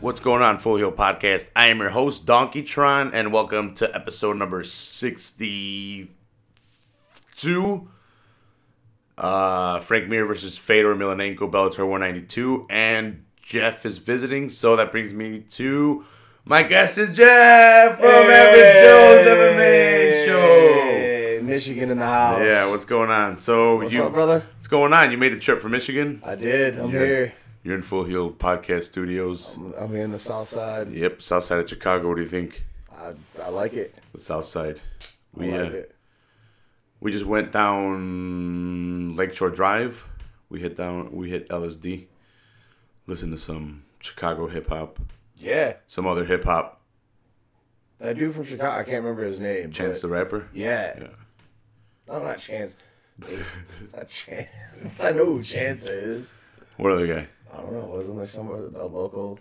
What's going on, Full Heel Podcast? I am your host, Donkeytron, and welcome to episode number 62. Frank Mir versus Fedor Emelianenko, Bellator 192, and Jeff is visiting, so that brings me to my guest is Jeff from Average Joe's MMA show. Michigan in the house. Yeah, what's going on? So What's up, brother? What's going on? You made the trip from Michigan? I did. I'm here. You're in Full Heel Podcast Studios. I'm here in the South Side. Yep, South Side of Chicago. What do you think? I like it. The South Side. I like it. We just went down Lakeshore Drive. We hit LSD. Listened to some Chicago hip hop. Yeah. Some other hip hop. That dude from Chicago, I can't remember his name. Chance the Rapper? Yeah. No, not Chance. Not Chance. I know who Chance is. What other guy? I don't know. Wasn't there someone, a local,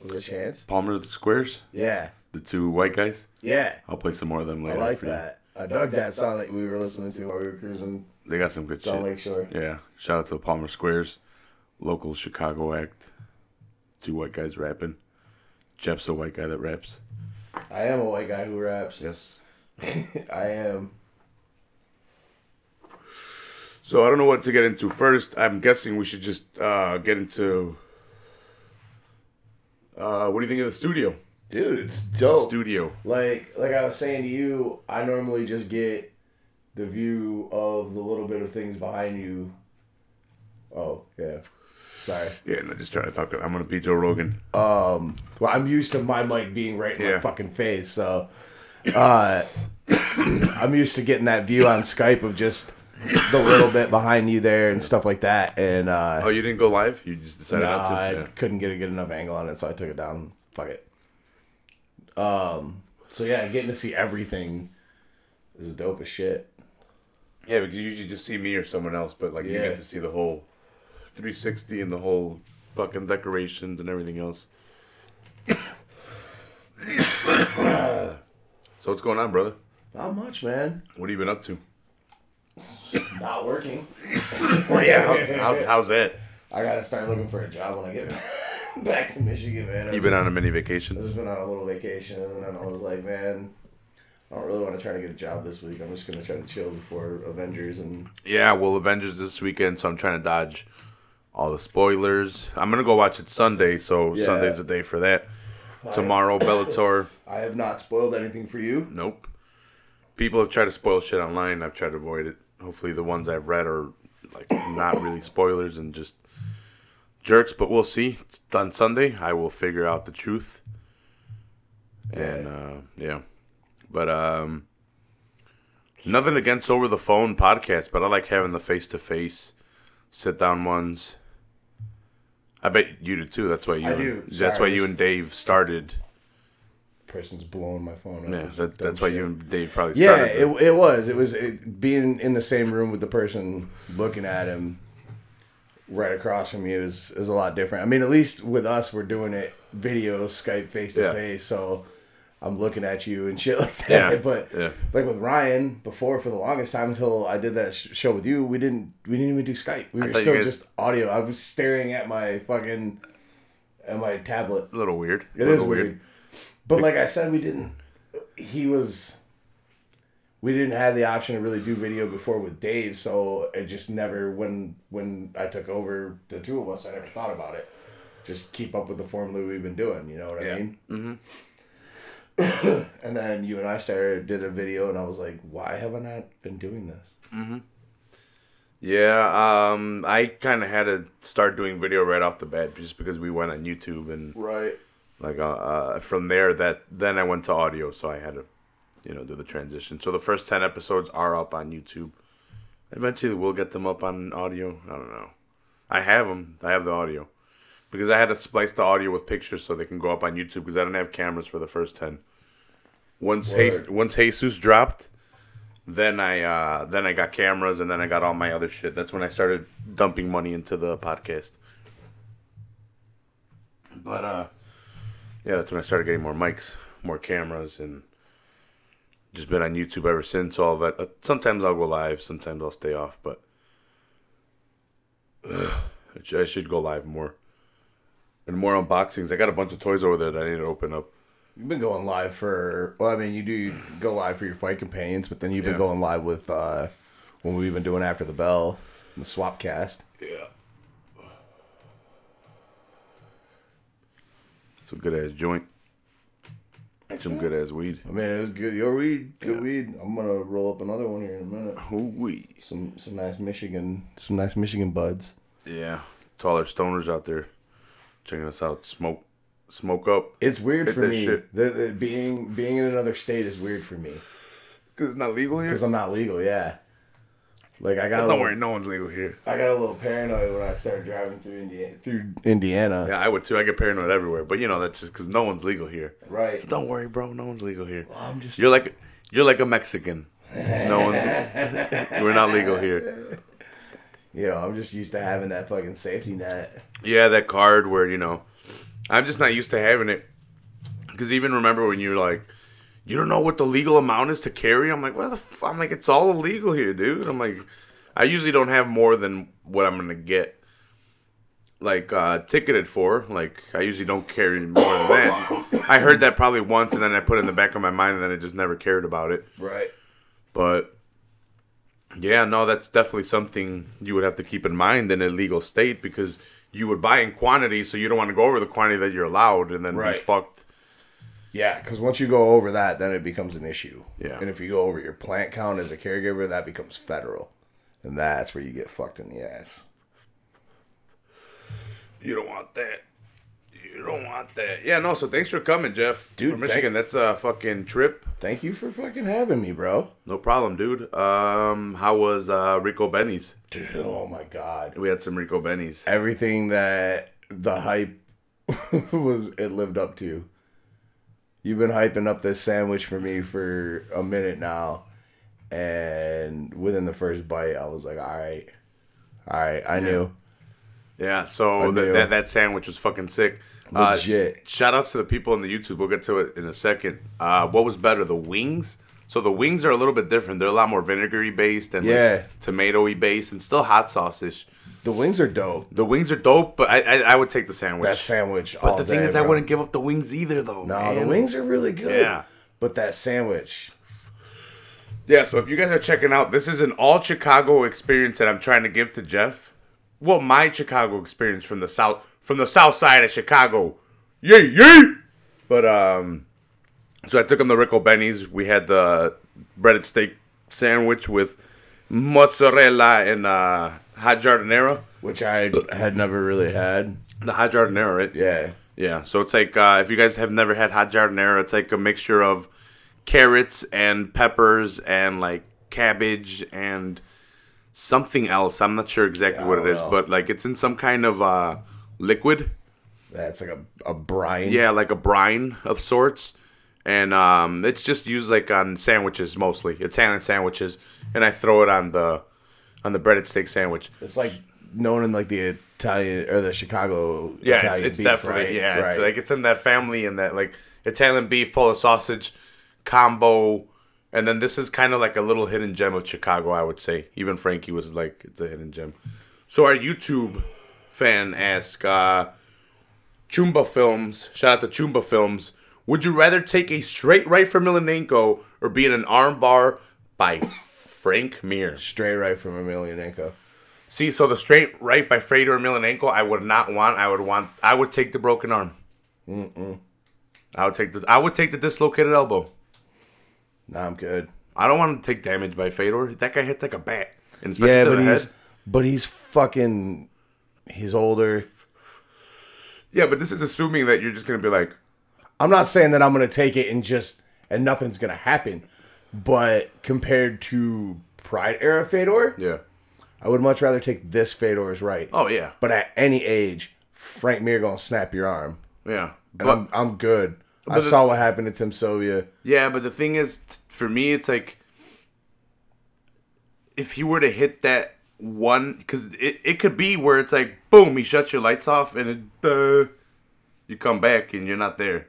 was it Chance? Palmer the Squares? Yeah. The two white guys? Yeah. I'll play some more of them later. I like that. I dug that song that we were listening to while we were cruising They got some good down shit. Lakeshore. Yeah. Shout out to the Palmer Squares. Local Chicago act. Two white guys rapping. Jeff's a white guy that raps. I am a white guy who raps. Yes. I am. So I don't know what to get into first. I'm guessing we should just get into... what do you think of the studio? Dude, it's dope. Studio. Like I was saying to you, I normally just get the view of the little bit of things behind you. Oh, yeah. Sorry. Yeah, no, just trying to talk. I'm going to be Joe Rogan. Well, I'm used to my mic being right in my fucking face, so I'm used to getting that view on Skype of just the little bit behind you there and stuff like that. And oh, you didn't go live? You just decided not to? I couldn't get a good enough angle on it, so I took it down. Fuck it. So yeah, getting to see everything is dope as shit. Yeah, because you usually just see me or someone else, but like you get to see the whole 360 and the whole fucking decorations and everything else. So what's going on, brother? Not much, man. What have you been up to? Not working. How's that? I gotta start looking for a job when I get back to Michigan, man. You been on a mini vacation? I've just been on a little vacation, and then I was like, man, I don't really want to try to get a job this week. I'm just gonna try to chill before Avengers and. Yeah, well, Avengers this weekend, so I'm trying to dodge all the spoilers. I'm gonna go watch it Sunday, so Sunday's the day for that. Tomorrow, Bellator. I have not spoiled anything for you. Nope. People have tried to spoil shit online. I've tried to avoid it. Hopefully the ones I've read are like not really spoilers and just jerks, but we'll see. On Sunday, I will figure out the truth. And but nothing against over the phone podcast, but I like having the face-to-face sit down ones. I bet you do too. That's why you and Dave started. Person's blowing my phone up. Yeah, that's why you and Dave probably started. Yeah, it was being in the same room with the person looking at him right across from you is a lot different. I mean, at least with us, we're doing it video, Skype, face to face, so I'm looking at you and shit like that. Yeah. But like with Ryan, before for the longest time until I did that show with you, we didn't even do Skype. We were still just audio. I was staring at my tablet. A little weird. It is weird. But like I said, we didn't have the option to really do video before with Dave, so it just never, when I took over the two of us, I never thought about it. Just keep up with the formula we've been doing, you know what I mean? Mm-hmm. And then you and I did a video, and I was like, why have I not been doing this? Mm-hmm. Yeah, I kind of had to start doing video right off the bat just because we went on YouTube and... Right. Like from there, then I went to audio, so I had to, do the transition. So the first 10 episodes are up on YouTube. Eventually, we'll get them up on audio. I don't know. I have them. I have the audio because I had to splice the audio with pictures so they can go up on YouTube because I didn't have cameras for the first 10. Once Jesus dropped, then I got cameras and then I got all my other shit. That's when I started dumping money into the podcast. But yeah, that's when I started getting more mics, more cameras, and just been on YouTube ever since. All of that. Sometimes I'll go live, sometimes I'll stay off, but I should go live more. And more unboxings. I got a bunch of toys over there that I need to open up. You've been going live for, well, I mean, you go live for your fight companions, but then you've been going live with when we've been doing After the Bell, the swap cast. Yeah. Some good ass joint. Some good ass weed. I mean, it was good. Your weed, good weed. I'm gonna roll up another one here in a minute. Weed. Some nice Michigan buds. Yeah, taller stoners out there checking us out. Smoke up. It's weird for me. The being in another state is weird for me. Because it's not legal here. Because I'm not legal. Yeah. Like I got. Don't worry, no one's legal here. I got a little paranoid when I started driving through Indiana. Yeah, I would too. I get paranoid everywhere, but that's just because no one's legal here. Right. So don't worry, bro. No one's legal here. Well, I'm just. You're like a Mexican. No one's. We're not legal here. I'm just used to having that fucking safety net. Yeah, that card where I'm just not used to having it. Because even remember when you're like, you don't know what the legal amount is to carry? I'm like, I'm like, it's all illegal here, dude. I'm like, I usually don't have more than what I'm going to get, ticketed for. Like, I usually don't carry more than that. I heard that probably once, and then I put it in the back of my mind, and then I just never cared about it. Right. But, yeah, no, that's definitely something you would have to keep in mind in a legal state, because you would buy in quantity, so you don't want to go over the quantity that you're allowed, and then be fucked. Yeah, because once you go over that, then it becomes an issue. Yeah. And if you go over your plant count as a caregiver, that becomes federal. And that's where you get fucked in the ass. You don't want that. You don't want that. Yeah, no, so thanks for coming, Jeff. Dude, from Michigan. That's a fucking trip. Thank you for fucking having me, bro. No problem, dude. How was Rico Benny's? Dude, oh my God. We had some Rico Benny's. Everything that the hype it lived up to. You've been hyping up this sandwich for me for a minute now. And within the first bite, I was like, all right, I knew. Yeah, so that sandwich was fucking sick. Legit. Shout outs to the people on the YouTube. We'll get to it in a second. What was better, the wings? So the wings are a little bit different. They're a lot more vinegary based and tomatoey based and still hot sauce-ish. The wings are dope. The wings are dope, but I would take the sandwich. That sandwich But the thing is, I wouldn't give up the wings either, though. No, the wings are really good. Yeah. But that sandwich. Yeah, so if you guys are checking out, this is an all-Chicago experience that I'm trying to give to Jeff. Well, my Chicago experience from the south side of Chicago. Yay, yay! But, so I took him to Rico Benny's. We had the breaded steak sandwich with mozzarella and hot giardiniera. Which I had never really had. The hot giardiniera, right? Yeah. Yeah, so it's like, if you guys have never had hot giardiniera, it's like a mixture of carrots and peppers and, cabbage and something else. I'm not sure exactly what it is, but, it's in some kind of liquid. That's like a brine. Yeah, like a brine of sorts. And it's just used, on sandwiches mostly. Italian sandwiches. And I throw it on the breaded steak sandwich. It's known in the Italian or the Chicago. Yeah, Italian it's beef, definitely right? Right. It's in that family and that Italian beef, Polish sausage combo, and then this is kind of like a little hidden gem of Chicago, I would say. Even Frankie was like, it's a hidden gem. So our YouTube fan asked, Chumba Films, shout out to Chumba Films, would you rather take a straight right from Emelianenko or be in an arm bar by Frank Mir? Straight right from Emelianenko. See, so the straight right by Fedor Emelianenko, I would not want. I would take the broken arm. I would take the dislocated elbow. Nah, I'm good. I don't want to take damage by Fedor. That guy hits like a bat, and especially to the head. But he's fucking. He's older. Yeah, but this is assuming that you're just gonna be like. I'm not saying that I'm gonna take it and nothing's gonna happen, but compared to Pride era Fedor, yeah, I would much rather take this Fedor's right. Oh yeah. But at any age, Frank Mir gonna snap your arm. Yeah, and I'm good. I saw what happened to Tim Sylvia. Yeah, but the thing is, for me, it's like if he were to hit that one, because it could be where it's like, boom, he shuts your lights off, and you come back and you're not there.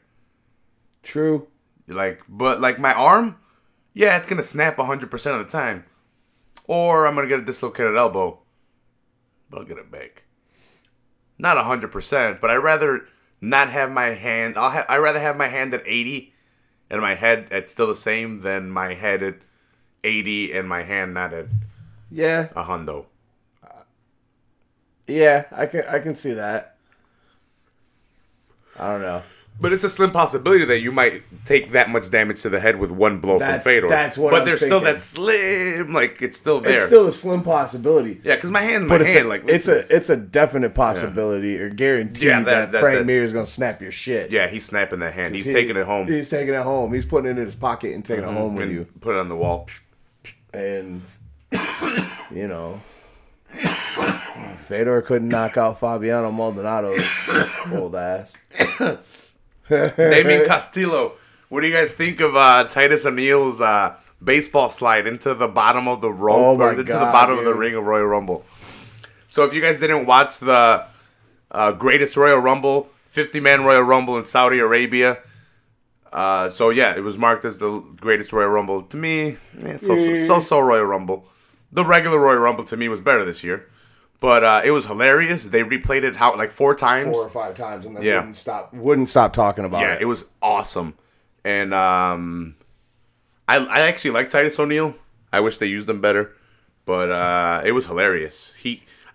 True. But my arm, yeah, it's gonna snap 100% of the time, or I'm gonna get a dislocated elbow, but I'll get it back. not 100%, but I'd rather not have my hand. I'd rather have my hand at 80 and my head at still the same than my head at 80 and my hand not at a hundo. Yeah, I can see that. I don't know. But it's a slim possibility that you might take that much damage to the head with one blow from Fedor. That's what But there's still that slim, like, it's still there. It's still a slim possibility. Yeah, because my hand, it's a definite possibility or guarantee that Frank Mir is going to snap your shit. Yeah, he's snapping that hand. He's taking it home. He's taking it home. He's putting it in his pocket and taking it home with you. Put it on the wall. And, you know, Fedor couldn't knock out Fabiano Maldonado's old ass. Damien Castillo. What do you guys think of Titus O'Neil's baseball slide into the bottom of the rope or into the bottom of the ring of Royal Rumble? So if you guys didn't watch the greatest Royal Rumble, 50-man Royal Rumble in Saudi Arabia, it was marked as the greatest Royal Rumble. To me, so Royal Rumble. The regular Royal Rumble to me was better this year. But it was hilarious. They replayed it 4 times. 4 or 5 times, and they wouldn't stop talking about it. Yeah, it was awesome. And I actually like Titus O'Neil. I wish they used him better. But it was hilarious.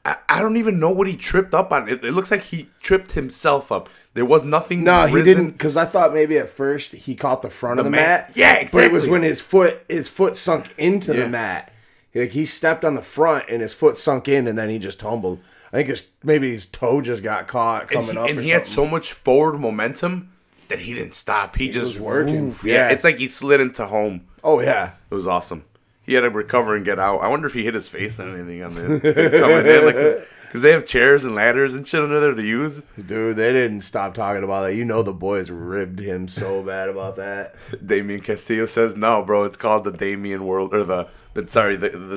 I don't even know what he tripped up on. It looks like he tripped himself up. There was nothing. No, he didn't. Because I thought maybe at first he caught the front of the mat. Yeah, exactly. But it was when his foot sunk into the mat. Like he stepped on the front and his foot sunk in, and then he just tumbled. I think maybe his toe just got caught coming up. And he had so much forward momentum that he didn't stop. He just was working. Moved. Yeah, it's like he slid into home. Oh yeah, it was awesome. He had to recover and get out. I wonder if he hit his face on anything on the coming in, because they have chairs and ladders and shit under there to use. Dude, they didn't stop talking about that. You know the boys ribbed him so bad about that. Damien Castillo says, "No, bro, it's called the Damien World or the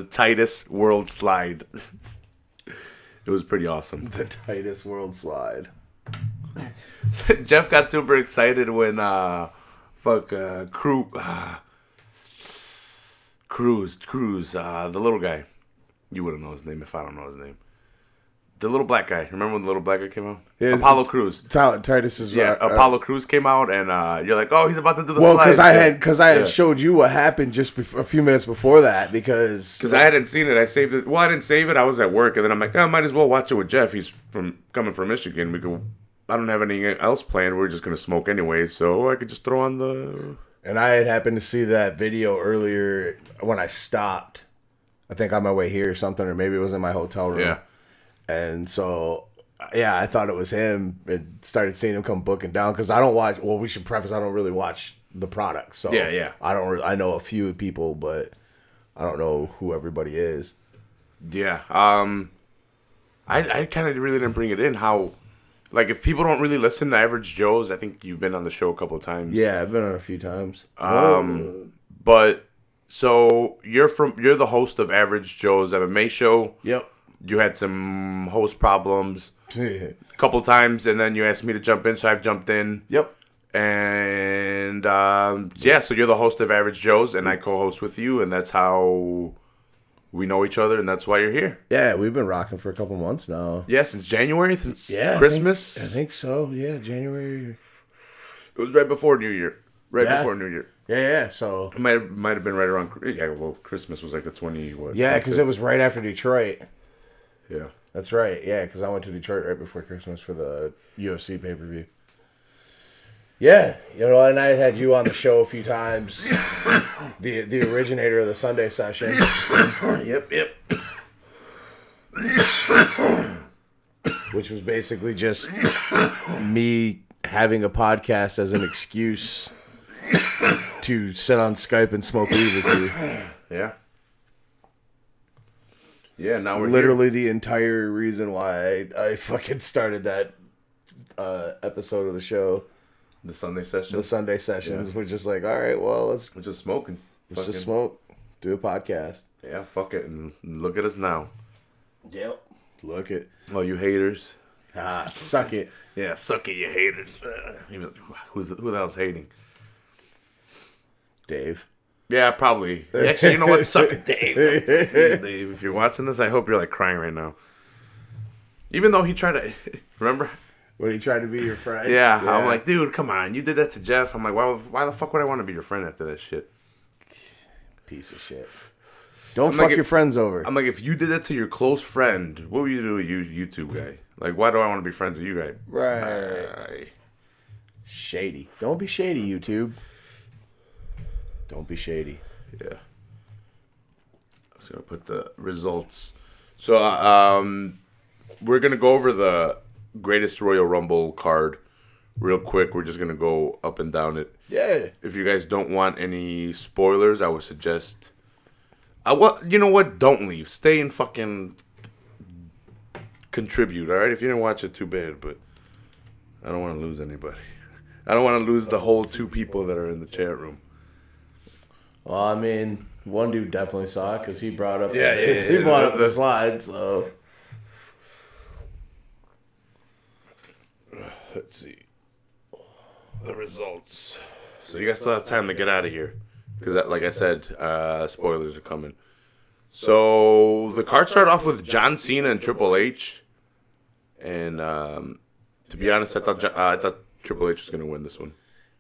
Titus World Slide." It was pretty awesome. The Titus World Slide. Jeff got super excited when Cruz, the little guy. You wouldn't know his name if I don't know his name. The little black guy. Remember when the little black guy came out? Yeah, Apollo Cruz. Titus is Apollo Cruz came out, and you're like, oh, he's about to do the slide. Well, because I had showed you what happened just a few minutes before that because I hadn't seen it. I saved it. Well, I didn't save it. I was at work, and then I'm like, I might as well watch it with Jeff. He's coming from Michigan. I don't have anything else planned. We're just gonna smoke anyway, so I could just throw on the. And I had happened to see that video earlier when I stopped. I think on my way here or something, or maybe it was in my hotel room. Yeah. And so, yeah, I thought it was him. And started seeing him come booking down because I don't watch. Well, we should preface. I don't really watch the product, so yeah. I don't. I know a few people, but I don't know who everybody is. Yeah. I kind of really didn't bring it in. How, like, if people don't really listen to Average Joe's, I think you've been on the show a couple of times. Yeah, I've been on a few times. But so you're the host of Average Joe's MMA show. Yep. You had some host problems a couple times, and then you asked me to jump in, so I've jumped in. Yep. And, so you're the host of Average Joe's, and I co-host with you, and that's how we know each other, and that's why you're here. Yeah, we've been rocking for a couple months now. Yeah, since January, since Christmas. I think so, yeah, January. It was right before New Year. Before New Year. Yeah, so. It might have been right around, Christmas was like the 20, what? Yeah, because it was right after Detroit. Yeah. That's right. Yeah, because I went to Detroit right before Christmas for the UFC pay-per-view. Yeah, and I had you on the show a few times. the originator of the Sunday session. Yep. Which was basically just me having a podcast as an excuse to sit on Skype and smoke weed with you. Yeah. Yeah, now we're literally here. The entire reason why I fucking started that episode of the show. The Sunday session? The Sunday sessions. Yeah. We're just like, all right, well, we're just smoking. Let's just smoke. Do a podcast. Yeah, fuck it. And look at us now. Yep. Look it. Oh, you haters. Suck it. Yeah, suck it, you haters. Who the hell's hating? Dave. Yeah, probably. Actually, you know what? Suck it, Dave. Dave, if you're watching this, I hope you're like crying right now. Even though he tried to, remember? When he tried to be your friend. Yeah, I'm like, dude, come on, you did that to Jeff. I'm like, why the fuck would I want to be your friend after that shit? Piece of shit. Don't fuck your friends over. I'm like, if you did that to your close friend, what would you do with you YouTube guy? Like, why do I want to be friends with you guy? Right. Shady. Don't be shady, YouTube. Don't be shady. Yeah. I was gonna put the results. So, we're gonna go over the greatest Royal Rumble card real quick. We're just gonna go up and down it. Yeah. If you guys don't want any spoilers, I would suggest. You know what? Don't leave. Stay and fucking contribute. All right. If you didn't watch it, too bad. But I don't want to lose anybody. I don't want to lose the whole 2 people that are in the chat room. Well, I mean, one dude definitely saw it because he brought up. Yeah. He brought up the slide. So let's see the results. So you guys still have time to get out of here because, like I said, spoilers are coming. So the card started off with John Cena and Triple H, and to be honest, I thought Triple H was gonna win this one.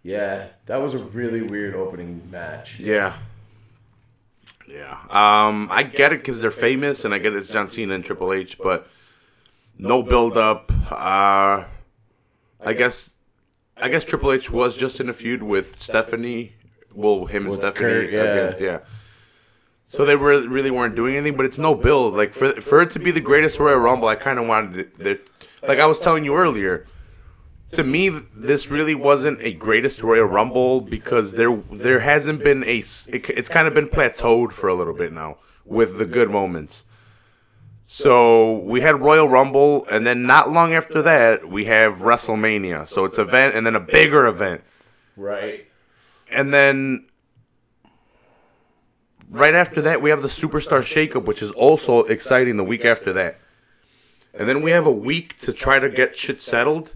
yeah, that was a really weird opening match. Yeah. I get it because they're famous, and I get it's John Cena and Triple H, but no build up. I guess Triple H was just in a feud with Stephanie. Well, him and Stephanie. Kurt, yeah. Yeah. So they really weren't doing anything, but it's no build. Like for it to be the greatest Royal Rumble, I kind of wanted it. Like I was telling you earlier, to me, this really wasn't a greatest Royal Rumble because there hasn't been it's kind of been plateaued for a little bit now with the good moments. So we had Royal Rumble, and then not long after that, we have WrestleMania. So it's an event, and then a bigger event. Right. And then right after that, we have the Superstar Shakeup, which is also exciting the week after that. And then we have a week to try to get shit settled,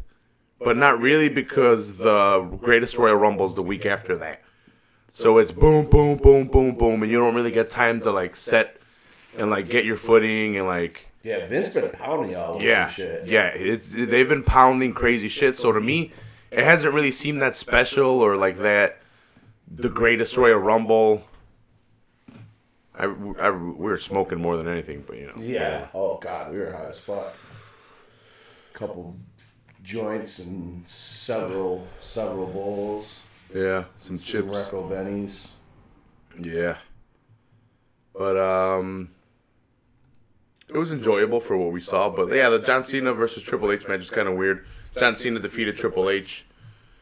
but not really because the greatest Royal Rumble is the week after that. So it's boom, boom, boom, boom, boom, and you don't really get time to like set and like get your footing and like. Yeah, Vince been pounding y'all. Yeah, shit. yeah, they've been pounding crazy shit. So to me, it hasn't really seemed that special or like that. The greatest Royal Rumble. We were smoking more than anything, but you know. Yeah. Oh God, we were high as fuck. Couple joints and several bowls. Yeah, some chips. Some Recco Bennies. Yeah. But it was enjoyable for what we saw. But yeah, the John Cena versus Triple H match was kind of weird. John Cena defeated Triple H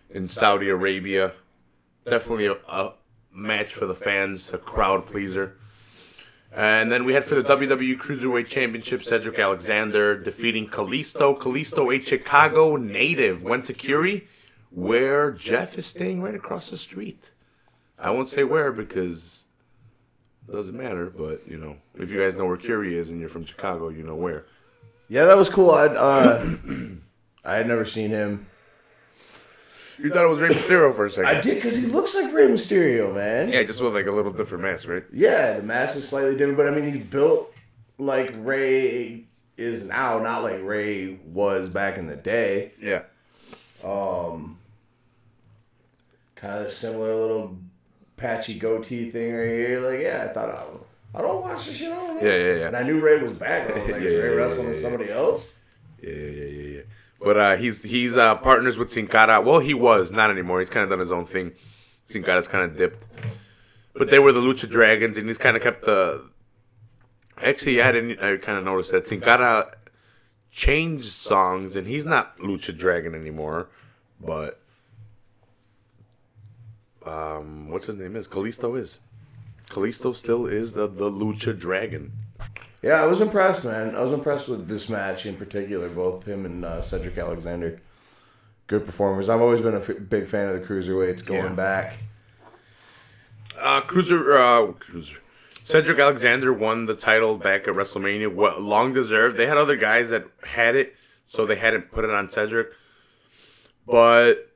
in Saudi Arabia. Definitely a match for the fans, a crowd pleaser. And then we had for the WWE Cruiserweight Championship, Cedric Alexander defeating Kalisto. Kalisto, a Chicago native, went to Curie, where Jeff is staying right across the street. I won't say where because it doesn't matter, but, you know, if you guys know where Curie is and you're from Chicago, you know where. Yeah, that was cool. I had never seen him. You thought it was Rey Mysterio for a second. I did, because he looks like Rey Mysterio, man. Yeah, just with like a little different mask, right? Yeah, the mask is slightly different, but I mean, he's built like Rey is now, not like Rey was back in the day. Yeah. Kind of similar little patchy goatee thing right here. Like, yeah, I thought, I don't watch this shit on. Yeah. And I knew Rey was back. I was like, is Rey wrestling with somebody else? Yeah. But he's partners with Sin Cara. Well, he was, not anymore. He's kind of done his own thing. Sin Cara's kind of dipped. But they were the Lucha Dragons, and he's kind of kept the... Actually, I kind of noticed that Sin Cara changed songs, and he's not Lucha Dragon anymore. But... what's his name is? Kalisto is. Kalisto still is the Lucha Dragon. Yeah, I was impressed, man. I was impressed with this match in particular, both him and Cedric Alexander. Good performers. I've always been a big fan of the Cruiserweights going back. Cedric Alexander won the title back at WrestleMania. What long deserved. They had other guys that had it, so they hadn't put it on Cedric. But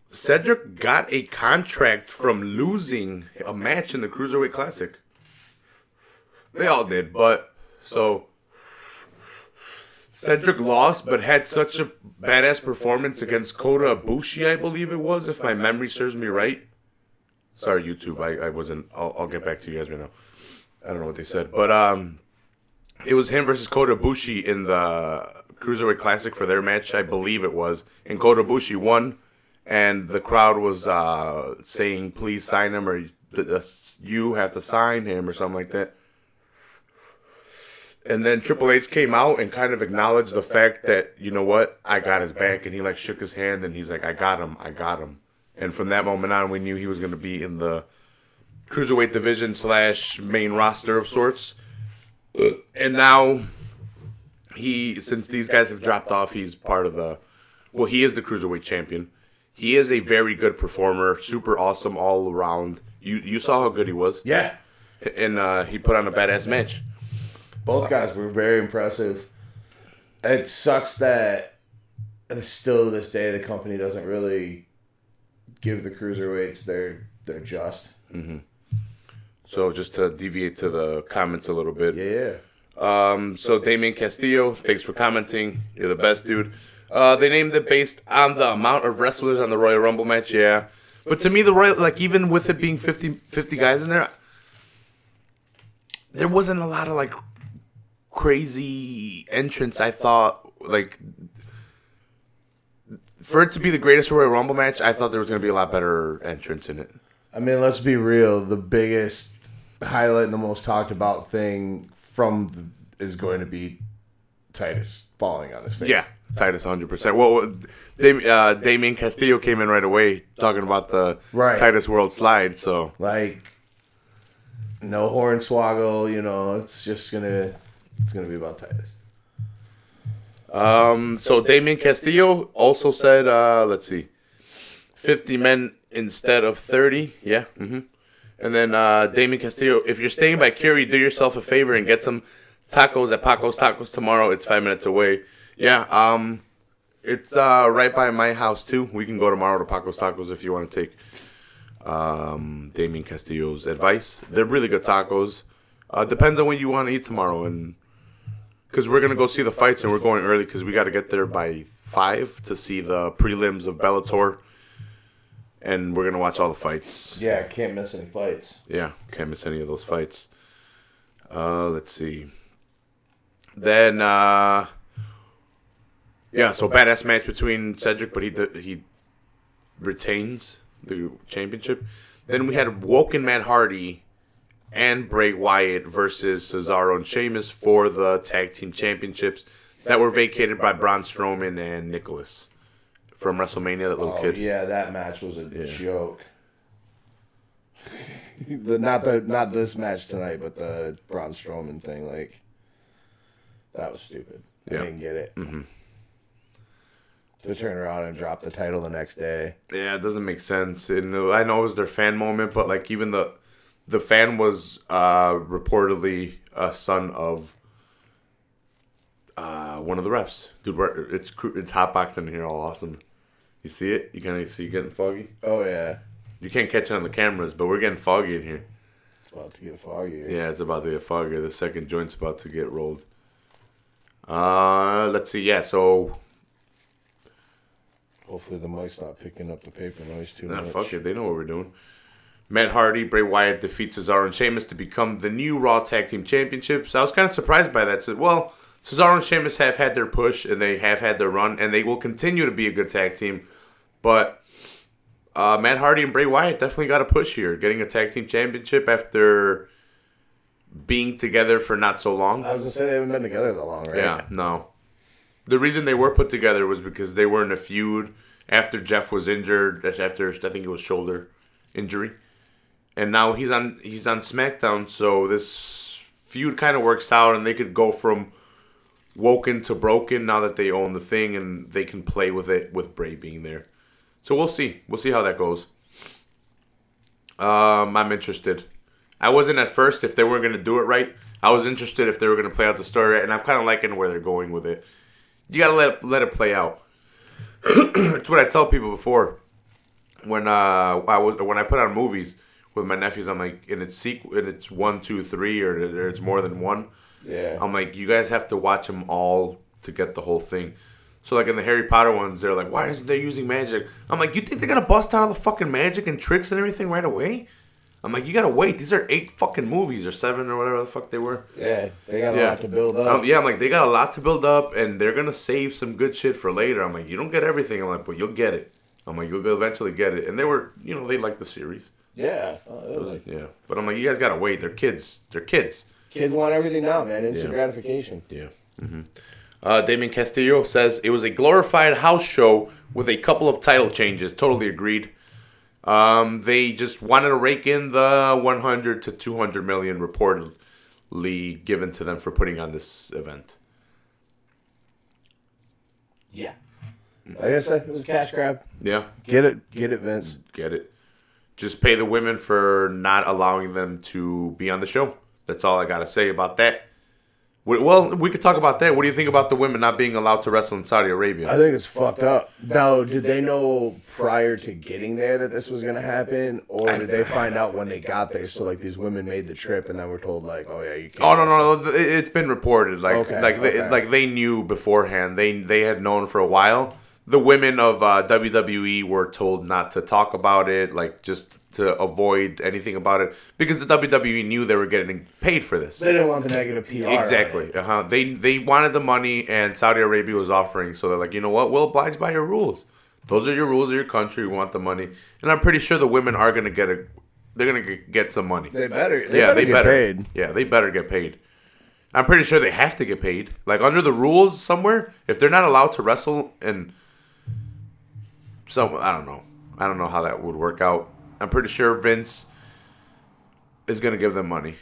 Cedric got a contract from losing a match in the Cruiserweight Classic. They all did, but so Cedric lost, but had such a badass performance against Kota Ibushi, I believe it was, if my memory serves me right. Sorry, YouTube. I wasn't. I'll get back to you guys right now. I don't know what they said, but it was him versus Kota Ibushi in the Cruiserweight Classic for their match, I believe it was, and Kota Ibushi won, and the crowd was saying, "Please sign him," or "You have to sign him," or something like that. And then Triple H came out and kind of acknowledged the fact that, you know what, I got his back, and he like shook his hand and he's like, I got him. And from that moment on, we knew he was going to be in the Cruiserweight division / main roster of sorts. And now, since these guys have dropped off, he's part of he is the Cruiserweight champion. He is a very good performer, super awesome all around. You saw how good he was. Yeah. And he put on a badass match. Both guys were very impressive. It sucks that still to this day the company doesn't really give the cruiserweights their just. Mm-hmm. So just to deviate to the comments a little bit. Yeah. So Damien Castillo, thanks for commenting. You're the best, dude. They named it based on the amount of wrestlers on the Royal Rumble match, yeah. But to me, the Royal, like even with it being 50 guys in there wasn't a lot of like crazy entrance. I thought, like, for it to be the greatest Royal Rumble match, I thought there was going to be a lot better entrance in it. I mean, let's be real. The biggest highlight and the most talked about thing is going to be Titus falling on his face. Yeah, Titus 100%. Well, Damien Castillo came in right away talking about the Titus World Slide. So, like, no hornswoggle. You know, it's just gonna be about Titus. So Damien Castillo also said, let's see, 50 men instead of 30. Yeah. Mm-hmm. And then Damien Castillo, if you're staying by Curie, do yourself a favor and get some tacos at Paco's Tacos tomorrow. It's 5 minutes away. Yeah. It's right by my house too. We can go tomorrow to Paco's Tacos if you want to take Damien Castillo's advice. They're really good tacos. Depends on when you want to eat tomorrow, and because we're gonna go see the fights and we're going early because we got to get there by 5 to see the prelims of Bellator, and we're gonna watch all the fights. Yeah, can't miss any fights. Yeah, can't miss any of those fights. Let's see. Then so badass match between Cedric, but he retains the championship. Then we had Woken Matt Hardy and Bray Wyatt versus Cesaro and Sheamus for the tag team championships that were vacated by Braun Strowman and Nicholas from WrestleMania. That little kid. Yeah, that match was a joke. Not this match tonight, but the Braun Strowman thing. Like, that was stupid. I didn't get it. Mm-hmm. To turn around and drop the title the next day. Yeah, it doesn't make sense. And I know it was their fan moment, but like even the fan was reportedly a son of one of the refs. Dude, it's hotboxing in here all awesome. You see it? You kind of see it getting foggy? Oh, yeah. You can't catch it on the cameras, but we're getting foggy in here. It's about to get foggy. Yeah, it's about to get foggy. The second joint's about to get rolled. Let's see. Yeah, so hopefully the mic's not picking up the paper noise too much. Fuck it. They know what we're doing. Matt Hardy, Bray Wyatt defeats Cesaro and Sheamus to become the new Raw Tag Team Championships. I was kind of surprised by that. So, well, Cesaro and Sheamus have had their push, and they have had their run, and they will continue to be a good tag team. But Matt Hardy and Bray Wyatt definitely got a push here, getting a tag team championship after being together for not so long. I was going to say they haven't been together that long, right? Yeah, no. The reason they were put together was because they were in a feud after Jeff was injured, after I think it was shoulder injury. And now he's on SmackDown, so this feud kind of works out, and they could go from woken to broken now that they own the thing, and they can play with it with Bray being there. So we'll see. We'll see how that goes. I'm interested. I wasn't at first if they were going to do it right. I was interested if they were going to play out the story right, and I'm kind of liking where they're going with it. You got to let it play out. It's what I tell people before. When I put on movies with my nephews, I'm like, and it's 1, 2, 3, or it's more than one. Yeah. I'm like, you guys have to watch them all to get the whole thing. So, like, in the Harry Potter ones, they're like, why isn't they using magic? I'm like, you think they're going to bust out all the fucking magic and tricks and everything right away? I'm like, you got to wait. These are 8 fucking movies or 7 or whatever the fuck they were. Yeah, they got a lot to build up. I'm like, they got a lot to build up, and they're going to save some good shit for later. I'm like, you don't get everything. I'm like, but you'll get it. I'm like, you'll eventually get it. And they were, they liked the series. Yeah. Yeah. But I'm like, you guys got to wait. They're kids. Kids want everything now, man. Instant gratification. Yeah. Mm-hmm. Damien Castillo says it was a glorified house show with a couple of title changes. Totally agreed. They just wanted to rake in the 100 to 200 million reportedly given to them for putting on this event. Yeah. Like I said, it was a cash grab. Yeah. Get it, Vince. Get it. Just pay the women for not allowing them to be on the show. That's all I got to say about that. Well, we could talk about that. What do you think about the women not being allowed to wrestle in Saudi Arabia? I think it's fucked up. Now, did they know prior to getting there that this was going to happen? Or did they find out when they got there? So, like, these women made the trip and then were told, like, oh, yeah, you can't. Oh, no. It's been reported. They knew beforehand. They had known for a while. The women of WWE were told not to talk about it, like, just to avoid anything about it, because the WWE knew they were getting paid for this. They didn't want the negative PR. Exactly. They wanted the money, and Saudi Arabia was offering, so they're like, you know what? We'll oblige by your rules. Those are your rules of your country. We want the money, and I'm pretty sure the women are gonna get They're gonna get some money. They better. They better get paid. Yeah, they better get paid. I'm pretty sure they have to get paid. Like, under the rules somewhere, if they're not allowed to wrestle, and I don't know. I don't know how that would work out. I'm pretty sure Vince is going to give them money,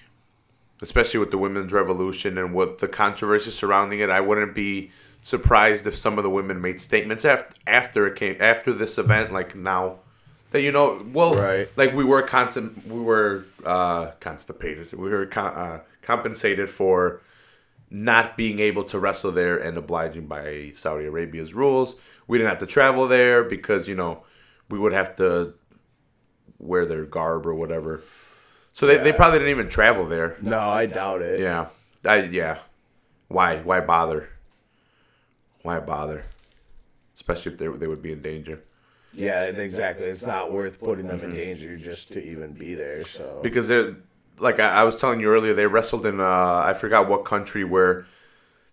especially with the women's revolution and with the controversy surrounding it. I wouldn't be surprised if some of the women made statements after this event, like now, that right. Like we were constipated. We were compensated for not being able to wrestle there and obliging by Saudi Arabia's rules. We didn't have to travel there because we would have to wear their garb or whatever. So they probably didn't even travel there. No, I doubt it. Yeah. Why bother? Why bother? Especially if they would be in danger. Yeah, exactly. It's not worth putting them in danger just to even be there. So because they're like I was telling you earlier, they wrestled in I forgot what country where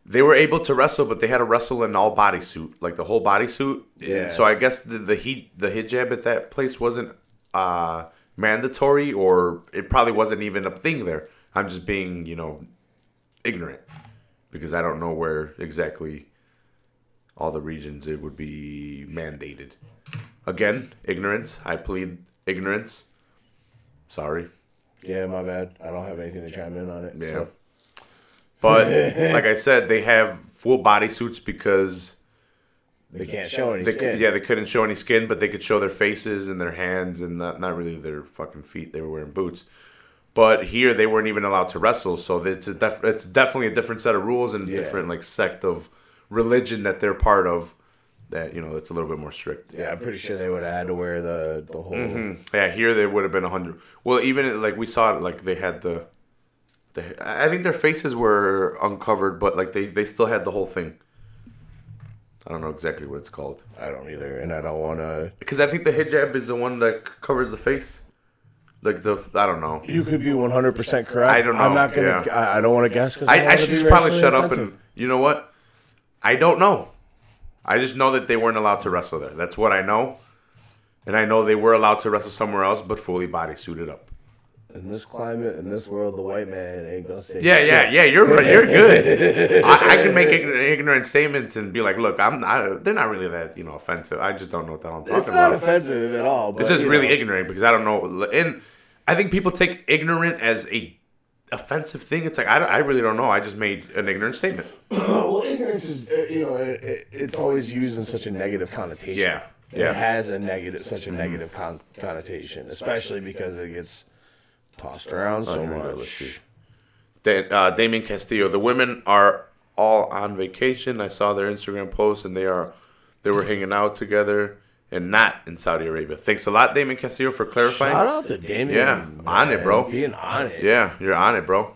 they were able to wrestle, but they had to wrestle in all bodysuit, like the whole bodysuit. Yeah. So I guess the hijab at that place wasn't mandatory, or it probably wasn't even a thing there. I'm just being, ignorant, because I don't know where exactly all the regions it would be mandated. Again, ignorance. I plead ignorance. Sorry. Yeah, my bad. I don't have anything to chime in on it. Yeah. So. But like I said, they have full bodysuits because they can't show any skin. Yeah, they couldn't show any skin, but they could show their faces and their hands and not really their fucking feet. They were wearing boots. But here, they weren't even allowed to wrestle, so it's definitely a different set of rules and a different sect of religion that they're part of. That it's a little bit more strict. Yeah, I'm pretty sure they would have had to wear the whole. Mm-hmm. Yeah, here they would have been 100. Well, even we saw it, they had the. I think their faces were uncovered, but they still had the whole thing. I don't know exactly what it's called. I don't either, and I don't want to. Because I think the hijab is the one that covers the face. I don't know. You could be 100% correct. I don't know. I'm not gonna. Yeah. I don't want to guess. I should just probably shut up and. You know what? I don't know. I just know that they weren't allowed to wrestle there. That's what I know. And I know they were allowed to wrestle somewhere else, but fully bodysuited up. In this climate, in this world, the white man ain't gonna say. Yeah. You're good. I can make ignorant statements and be like, look, they're not really that offensive. I just don't know what the hell I'm talking about. It's not offensive at all. But, it's just really ignorant because I don't know. And I think people take ignorant as a offensive thing. It's like I really don't know. I just made an ignorant statement. Well, ignorance is it's always used in such a negative connotation. Yeah. It has such a negative connotation, especially because it gets tossed around so much. Let's see. Damien Castillo. The women are all on vacation. I saw their Instagram posts, and they were hanging out together and not in Saudi Arabia. Thanks a lot, Damien Castillo, for clarifying. Shout out to Damien. Yeah, man. On it, bro. Being on it. Yeah, you're on it, bro.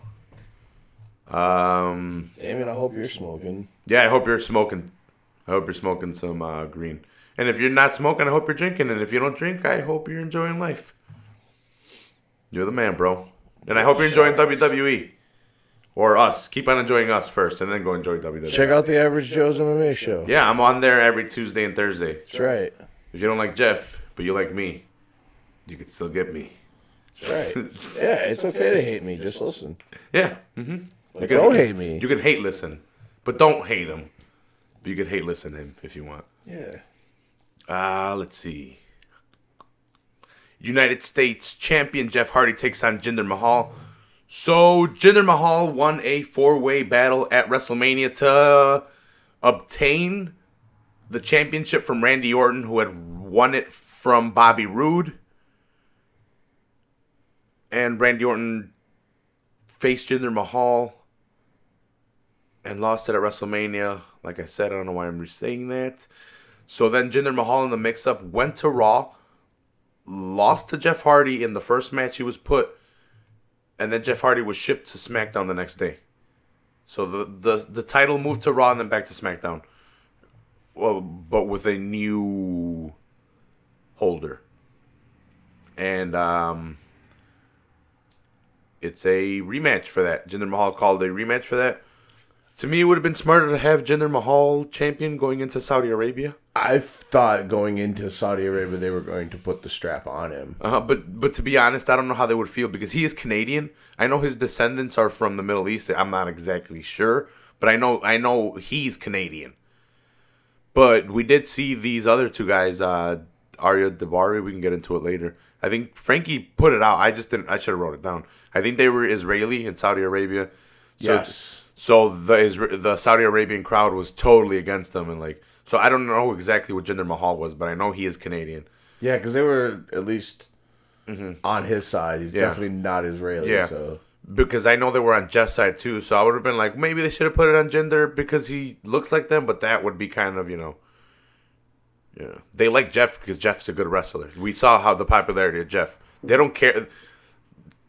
Damien, I hope you're smoking. Yeah, I hope you're smoking. I hope you're smoking some green. And if you're not smoking, I hope you're drinking. And if you don't drink, I hope you're enjoying life. You're the man, bro. And I hope you're enjoying WWE. Or us. Keep on enjoying us first, and then go enjoy WWE. Check out the Average Joe's MMA show. Yeah, I'm on there every Tuesday and Thursday. That's right. If you don't like Jeff, but you like me, you can still get me. That's right. Yeah, it's okay to hate me. Just listen. Yeah. Mm-hmm. Like, don't hate me. You can hate listen, but don't hate him. But you can hate listen him if you want. Yeah. Let's see. United States champion Jeff Hardy takes on Jinder Mahal. So, Jinder Mahal won a 4-way battle at WrestleMania to obtain the championship from Randy Orton, who had won it from Bobby Roode. And Randy Orton faced Jinder Mahal and lost it at WrestleMania. Like I said, I don't know why I'm re-saying that. So then Jinder Mahal in the mix-up went to Raw, lost to Jeff Hardy in the first match he was put, and then Jeff Hardy was shipped to SmackDown the next day. So the title moved to Raw and then back to SmackDown. Well, but with a new holder. And it's a rematch for that. Jinder Mahal called a rematch for that. To me, it would have been smarter to have Jinder Mahal champion going into Saudi Arabia. I thought going into Saudi Arabia they were going to put the strap on him. But to be honest, I don't know how they would feel because he is Canadian. I know his descendants are from the Middle East. I'm not exactly sure, but I know he's Canadian. But we did see these other two guys, Arya Debari. We can get into it later. I think Frankie put it out. I just didn't. I should have wrote it down. I think they were Israeli in Saudi Arabia. So, Yes. So the Saudi Arabian crowd was totally against them, and like, so I don't know exactly what Jinder Mahal was, but I know he is Canadian. Yeah, because they were at least on his side. He's definitely not Israeli. Yeah. So. Because I know they were on Jeff's side too, so I would have been like, maybe they should have put it on Jinder because he looks like them, but that would be kind of, yeah. They like Jeff because Jeff's a good wrestler. We saw how the popularity of Jeff. They don't care.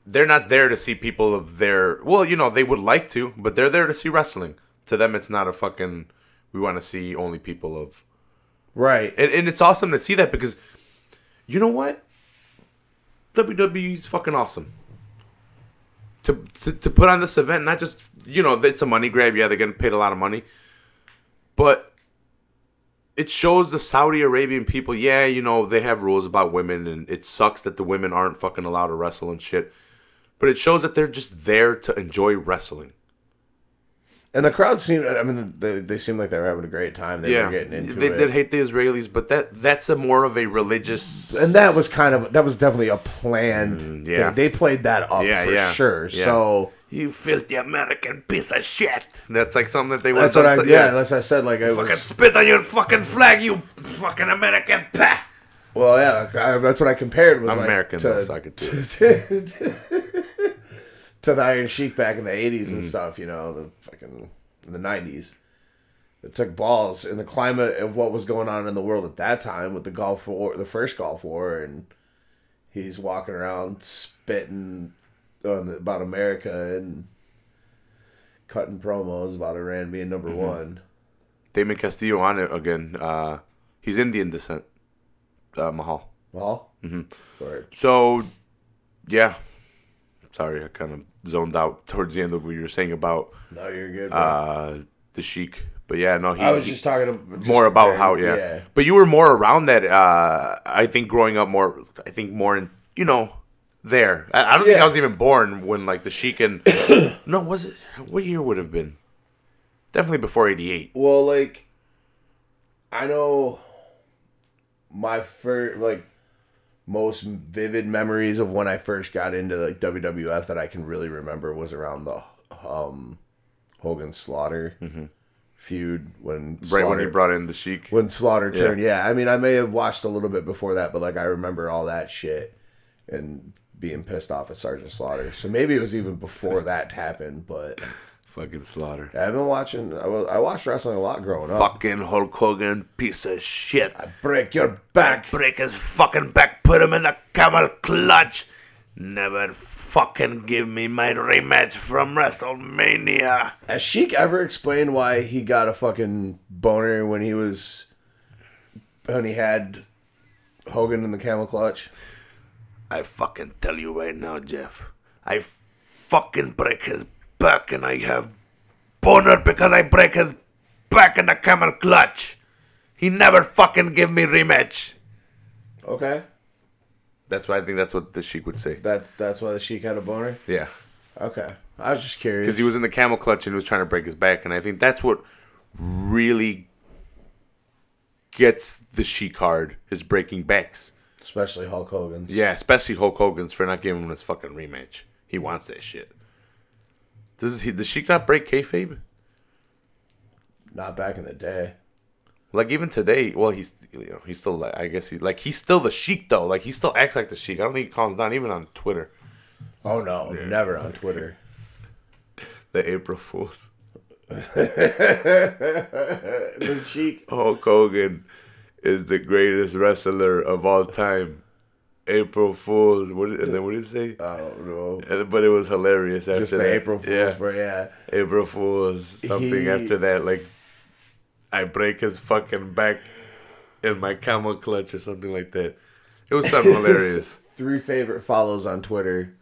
They're not there to see people of their... Well, they would like to, but they're there to see wrestling. To them, it's not a fucking... We want to see only people of... Right. And it's awesome to see that because... You know what? WWE is fucking awesome. To put on this event, not just... it's a money grab. Yeah, they're getting paid a lot of money. But... It shows the Saudi Arabian people, yeah, they have rules about women, and it sucks that the women aren't fucking allowed to wrestle and shit. But it shows that they're just there to enjoy wrestling. And the crowd seemed, they seemed like they were having a great time. They were getting into they it. did hate the Israelis, but that's a more of a religious... And that was definitely a planned thing. They played that up for sure. Yeah. So... You filthy American piece of shit. That's like something that they would have done. That's what I said. Like, I fucking spit on your fucking flag, you fucking American pah. Well, yeah, that's what I compared. Was I'm like American, to, though, so I could do it. To the Iron Sheik back in the 80s and stuff, the fucking in the 90s. It took balls in the climate of what was going on in the world at that time with the Gulf War, the first Gulf War, and he's walking around spitting about America and cutting promos about Iran being number one. Damon Castillo on it again. He's Indian descent. Mahal. Mahal? Mm-hmm. Right. So, yeah. Sorry, I kind of zoned out towards the end of what you were saying about... No, you're good, bro. The Sheik. But yeah, no, I was just talking more about how, yeah. But you were more around that, I think, growing up more in, there. I don't think I was even born when, like, the Sheik and... No, was it? What year would it have been? Definitely before 88. Well, like, I know my first, like, most vivid memories of when I first got into, like, WWF that I can really remember was around the Hogan Slaughter feud when when he brought in the Sheik. When Slaughter turned, I mean, I may have watched a little bit before that, but, like, I remember all that shit and being pissed off at Sergeant Slaughter. So maybe it was even before that happened, but... Fucking Slaughter. I've been watching... I watched wrestling a lot growing up. Fucking Hulk Hogan, piece of shit. I break your back. Break his fucking back, put him in the camel clutch. Never fucking give me my rematch from WrestleMania. Has Sheik ever explained why he got a fucking boner when he had Hogan in the camel clutch? I fucking tell you right now, Jeff. I fucking break his back and I have boner because I break his back in the camel clutch. He never fucking give me rematch. Okay. That's why I think that's what the Sheik would say. That's why the Sheik had a boner? Yeah. Okay. I was just curious. Because he was in the camel clutch and he was trying to break his back. And I think that's what really gets the Sheik hard, is breaking backs. Especially Hulk Hogan. Yeah, especially Hulk Hogan's for not giving him his fucking rematch. He wants that shit. Does Sheik not break kayfabe? Not back in the day. Like even today, well, he's still like, I guess he's still the Sheik though. Like he still acts like the Sheik. I don't think he calms down even on Twitter. Oh no, never on Twitter. The April Fools. The Sheik. Hulk Hogan is the greatest wrestler of all time. April Fools. And then what did he say? I don't know. But it was hilarious after Just the that. April Fools, bro. Yeah. April Fools. Something after that, like I break his fucking back in my camel clutch or something like that. It was something hilarious. 3 favorite follows on Twitter.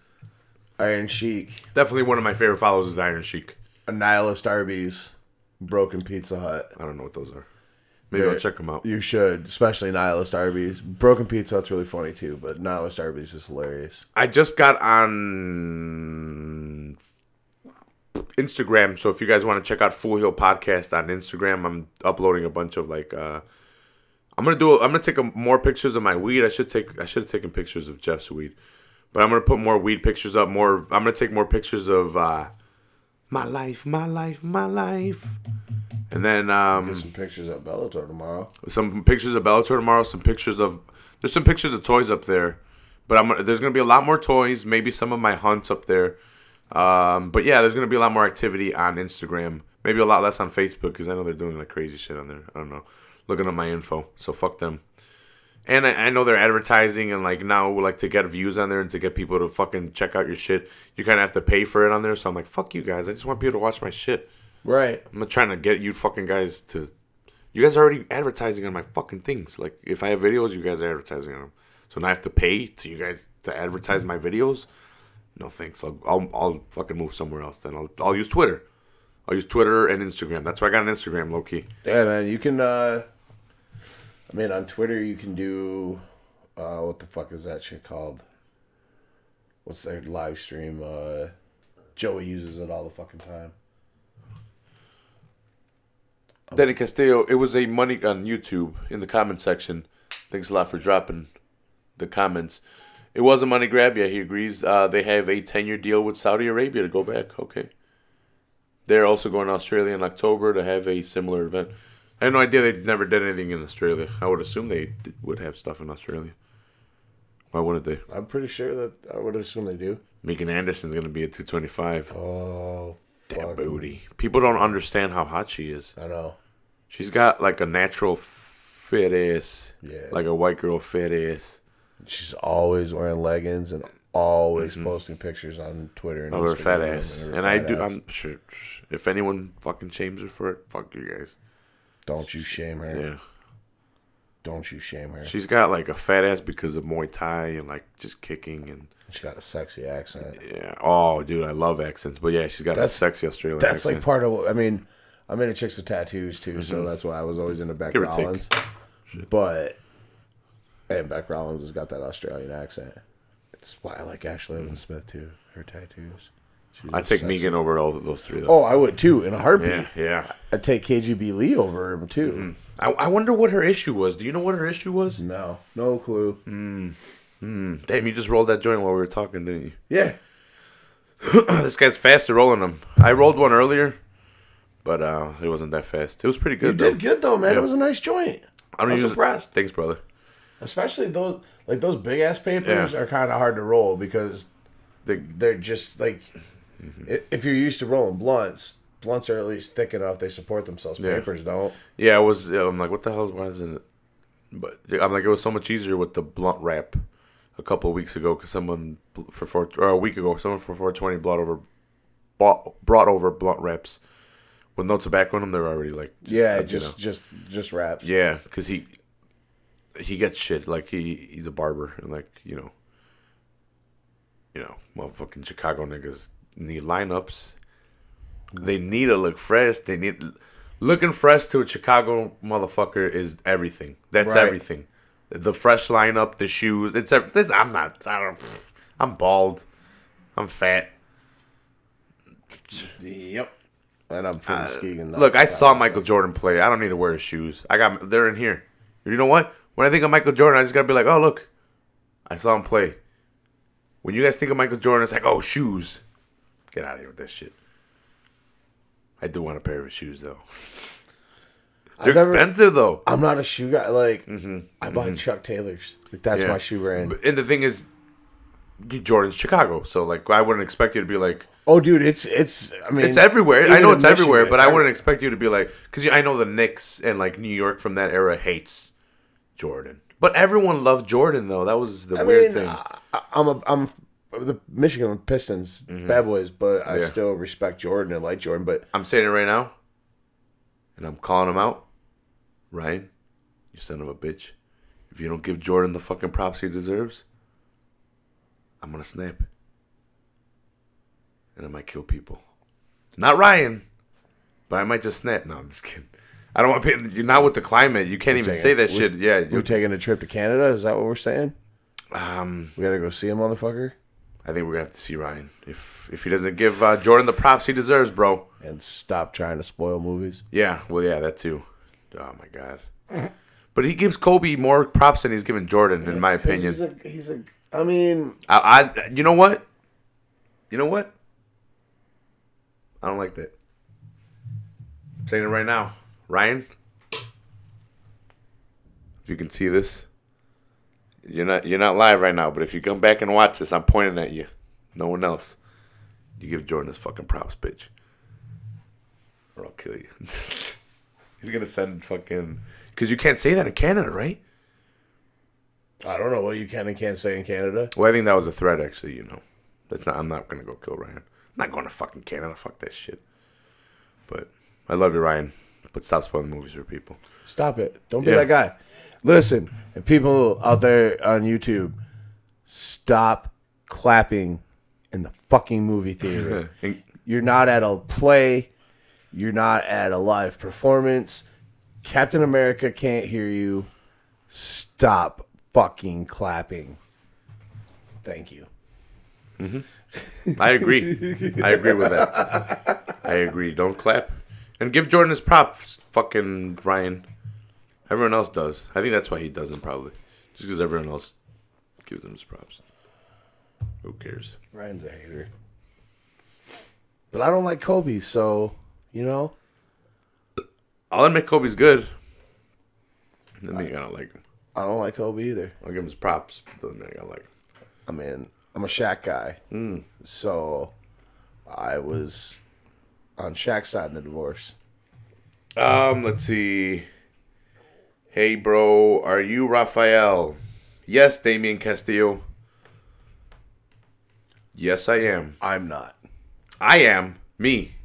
Iron Sheik. Definitely one of my favorite follows is Iron Sheik. A Nihilist Arby's. Broken Pizza Hut. I don't know what those are. Maybe I'll check them out. You should, especially Nihilist Arby's. Broken Pizza Hut's really funny too, but Nihilist Arby's is hilarious. I just got on Instagram, so if you guys want to check out Full Heel Podcast on Instagram, I'm uploading a bunch of like I'm gonna take more pictures of my weed. I should have taken pictures of Jeff's weed, but I'm gonna put more weed pictures up. I'm gonna take more pictures of my life, and then Get some pictures of Bellator tomorrow. Some pictures of Bellator tomorrow. There's some pictures of toys up there, but there's gonna be a lot more toys. Maybe some of my hunts up there. But yeah, there's gonna be a lot more activity on Instagram. Maybe a lot less on Facebook because I know they're doing like crazy shit on there. I don't know. Looking at my info, so fuck them. And I know they're advertising and like now like to get views on there and to get people to fucking check out your shit, you kind of have to pay for it on there. So I'm like, fuck you guys. I just want people to watch my shit. Right. I'm not trying to get you fucking guys to. You guys are already advertising on my fucking things. Like if I have videos, you guys are advertising on them. So now I have to pay to you guys to advertise my videos. No thanks. I'll fucking move somewhere else. Then I'll use Twitter. I'll use Twitter and Instagram. That's why I got an Instagram, low key. Yeah, man. You can. On Twitter you can do. What the fuck is that shit called? What's their live stream? Joey uses it all the fucking time. Danny Castillo. It was a money on YouTube in the comment section. Thanks a lot for dropping the comments. It was a money grab. Yeah, he agrees. They have a 10-year deal with Saudi Arabia to go back. Okay. They're also going to Australia in October to have a similar event. I had no idea they never did anything in Australia. I would assume they would have stuff in Australia. Why wouldn't they? I'm pretty sure that I would assume they do. Megan Anderson's going to be at 225. Oh, damn booty. People don't understand how hot she is. I know. She's got like a natural fit ass. Yeah. Like a white girl fit ass. She's always wearing leggings and always posting pictures on Twitter and of her fat ass. And I do. ass. I'm sure if anyone fucking shames her for it, fuck you guys. Don't you shame her. Yeah. Don't you shame her. She's got like a fat ass because of Muay Thai and like just kicking and. She got a sexy accent. Yeah. Oh, dude, I love accents. But yeah, she's got a sexy Australian accent. That's like part of what I mean. I'm into chicks with tattoos too, so that's why I was always into Beck Rollins. But and Beck Rollins has got that Australian accent. It's why I like Ashley Evans Smith too. Her tattoos. I take Megan over all of those three. Though. Oh, I would too in a heartbeat. Yeah. I'd take KGB Lee over him too. Mm-hmm. I wonder what her issue was. Do you know what her issue was? No clue. Damn, you just rolled that joint while we were talking, didn't you? Yeah. This guy's fast at rolling them. I rolled one earlier, but it wasn't that fast. It was pretty good. You did good though, man. It was a nice joint. I was impressed. Thanks, brother. Especially those big ass papers are kind of hard to roll because they're just like if you're used to rolling blunts are at least thick enough. They support themselves. Papers don't. Yeah, I'm like, what the hell? Why isn't it? But I'm like, it was so much easier with the blunt wrap. a couple of weeks ago because someone a week ago, someone for 420 brought over blunt wraps with no tobacco in them. They're already like just wraps. Yeah, because he gets shit like he's a barber and like motherfucking Chicago niggas need lineups. They need to look fresh. They need looking fresh to a Chicago motherfucker is everything. That's everything. The fresh lineup, the shoes. It's everything. I'm bald. I'm fat. Yep. And I'm pretty skiing. Look, I saw Michael Jordan play. I don't need to wear his shoes. They're in here. You know what? When I think of Michael Jordan, I just gotta be like, oh look, I saw him play. When you guys think of Michael Jordan, it's like, oh, shoes. Get out of here with that shit. I do want a pair of his shoes though. They're expensive though. I'm not a shoe guy. Like I bought Chuck Taylors. Like, that's my shoe brand. And the thing is, Jordan's Chicago, so like I wouldn't expect you to be like, oh, dude, it's. I mean, it's everywhere. I know it's everywhere, but I wouldn't expect you to be like, because I know the Knicks and like New York from that era hates Jordan, but everyone loved Jordan though. That was the weird thing. I'm the Michigan Pistons bad boys, but I still respect Jordan and like Jordan. But I'm saying it right now, and I'm calling him out. Ryan, you son of a bitch. If you don't give Jordan the fucking props he deserves, I'm going to snap. And I might kill people. Not Ryan, but I might just snap. No, I'm just kidding. I don't want to you're not with the climate. You can't even say that shit. Yeah. We're taking a trip to Canada? Is that what we're saying? We got to go see him, motherfucker? I think we're going to have to see Ryan. If he doesn't give Jordan the props he deserves, bro. And stop trying to spoil movies. Yeah, well, yeah, that too. Oh, my God. But he gives Kobe more props than he's given Jordan, in my opinion. I mean... You know what? You know what? I don't like that. I'm saying it right now. Ryan, if you can see this, you're not live right now, but if you come back and watch this, I'm pointing at you. No one else. You give Jordan his fucking props, bitch. Or I'll kill you. He's going to send fucking... Because you can't say that in Canada, right? I don't know what you can and can't say in Canada. Well, I think that was a threat, actually, I'm not going to go kill Ryan. I'm not going to fucking Canada. Fuck that shit. But I love you, Ryan. But stop spoiling movies for people. Stop it. Don't be that guy. Listen, and people out there on YouTube, stop clapping in the fucking movie theater. You're not at a play. You're not at a live performance. Captain America can't hear you. Stop fucking clapping. Thank you. I agree. I agree with that. I agree. Don't clap. And give Jordan his props, fucking Ryan. Everyone else does. I think that's why he doesn't, probably. Just because everyone else gives him his props. Who cares? Ryan's a hater. But I don't like Kobe, so, I'll admit Kobe's good. Doesn't mean I don't like him. I don't like Kobe either. I'll give him his props. Doesn't mean I like him. I mean, I'm a Shaq guy. So I was on Shaq's side in the divorce. Let's see. Hey, bro, are you Raphael? Yes, Damian Castillo. Yes, I am. I'm not. I am. Me.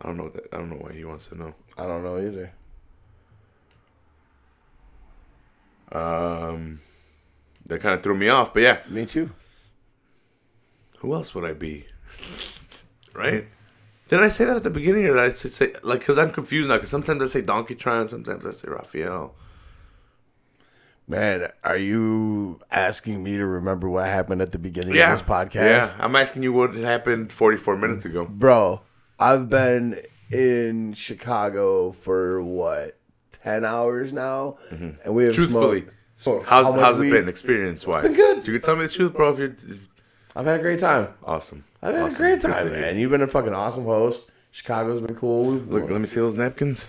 I don't know why he wants to know. I don't know either. That kind of threw me off, but yeah. Me too. Who else would I be? Right? Didn't I say that at the beginning, or did I say like? Because I'm confused now. Because sometimes I say Donkey Tron, sometimes I say Raphael. Man, are you asking me to remember what happened at the beginning of this podcast? Yeah, I'm asking you what happened 44 minutes ago, bro. I've been in Chicago for 10 hours now, and we have truthfully. Smoked. How's it been experience wise? It's been good. You can tell me the truth, bro. I've had a great time. Awesome. I've had a great time, man. You've been a fucking awesome host. Chicago's been cool. Look, let me see those napkins.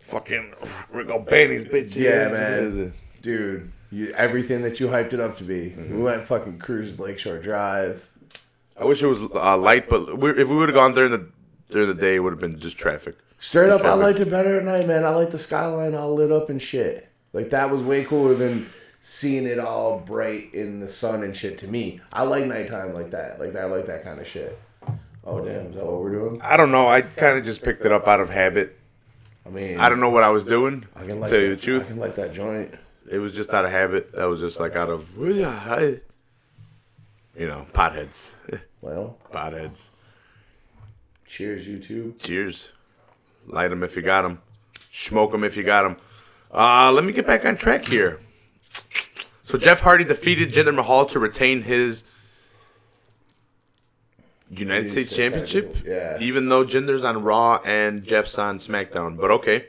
Fucking, we're gonna ban these bitches. Yeah, man. Dude, everything that you hyped it up to be. We went fucking cruise Lakeshore Drive. I wish it was light, but if we would have gone during the day, it would have been just traffic. Straight up, I liked it better at night, man. I like the skyline all lit up and shit. Like, that was way cooler than seeing it all bright in the sun and shit to me. I like nighttime like that. Like, I like that kind of shit. Oh, damn. Is that what we're doing? I don't know. I kind of just picked it up out of habit. I mean, I don't know what I was doing, I can to like tell you that, the truth. I can like that joint. It was just out of habit. That was just like out of, potheads. Well, Potheads. cheers, YouTube. Cheers. Light them if you got them. Smoke them if you got them. Let me get back on track here. So Jeff Hardy defeated Jinder Mahal to retain his United States Championship. Yeah. Even though Jinder's on Raw and Jeff's on SmackDown. But okay.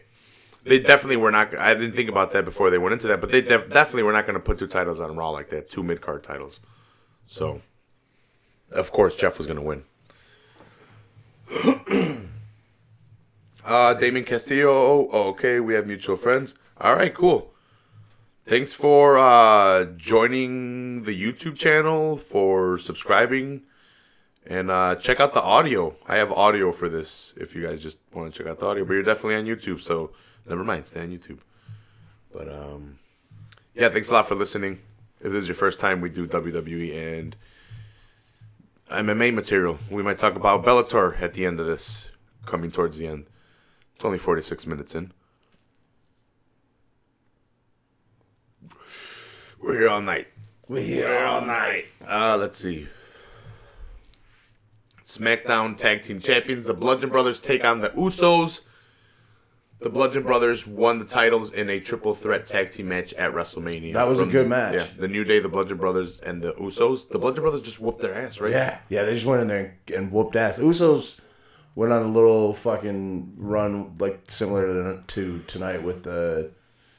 They definitely were not. I didn't think about that before they went into that. But they definitely were not going to put two titles on Raw like that. Two mid-card titles. So, of course, Jeff was going to win. Damon Castillo. Oh, okay, we have mutual friends. All right, cool. Thanks for joining the YouTube channel, for subscribing, and check out the audio. I have audio for this if you guys just want to check out the audio. But you're definitely on YouTube, so never mind, stay on YouTube. But yeah, thanks a lot for listening. If this is your first time, we do WWE and MMA material. We might talk about Bellator at the end of this, coming towards the end. It's only 46 minutes in. We're here all night. We're here all night. Let's see. SmackDown Tag Team Champions. The Bludgeon Brothers take on the Usos. The Bludgeon Brothers won the titles in a triple threat tag team match at WrestleMania. That was a good match. Yeah, the New Day, the Bludgeon Brothers, and the Usos. The Bludgeon Brothers just whooped their ass, right? Yeah, they just went in there and whooped ass. Usos went on a little fucking run, like similar to tonight, with the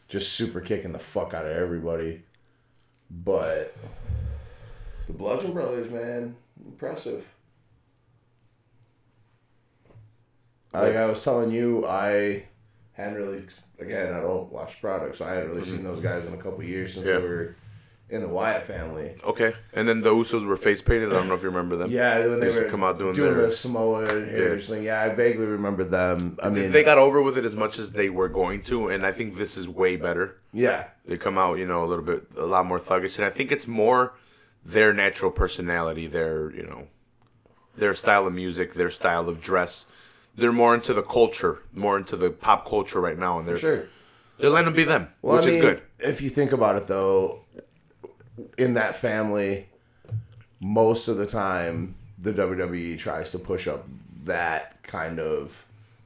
just super kicking the fuck out of everybody. But the Bludgeon Brothers, man, impressive. Like I was telling you, I hadn't really, again, I don't watch products, so I hadn't really seen those guys in a couple of years since they were in the Wyatt family. Okay. And then the Usos were face painted. I don't know if you remember them. Yeah, when they used were to come out doing the Samoa heritage thing. Yeah, I vaguely remember them. I mean, they got over with it as much as they were going to, and I think this is way better. Yeah. They come out, a lot more thuggish, and I think it's more their natural personality, their style of music, their style of dress. They're more into the culture, more into the pop culture right now, and they're letting them be them, which is good. If you think about it, though, in that family, most of the time, the WWE tries to push up that kind of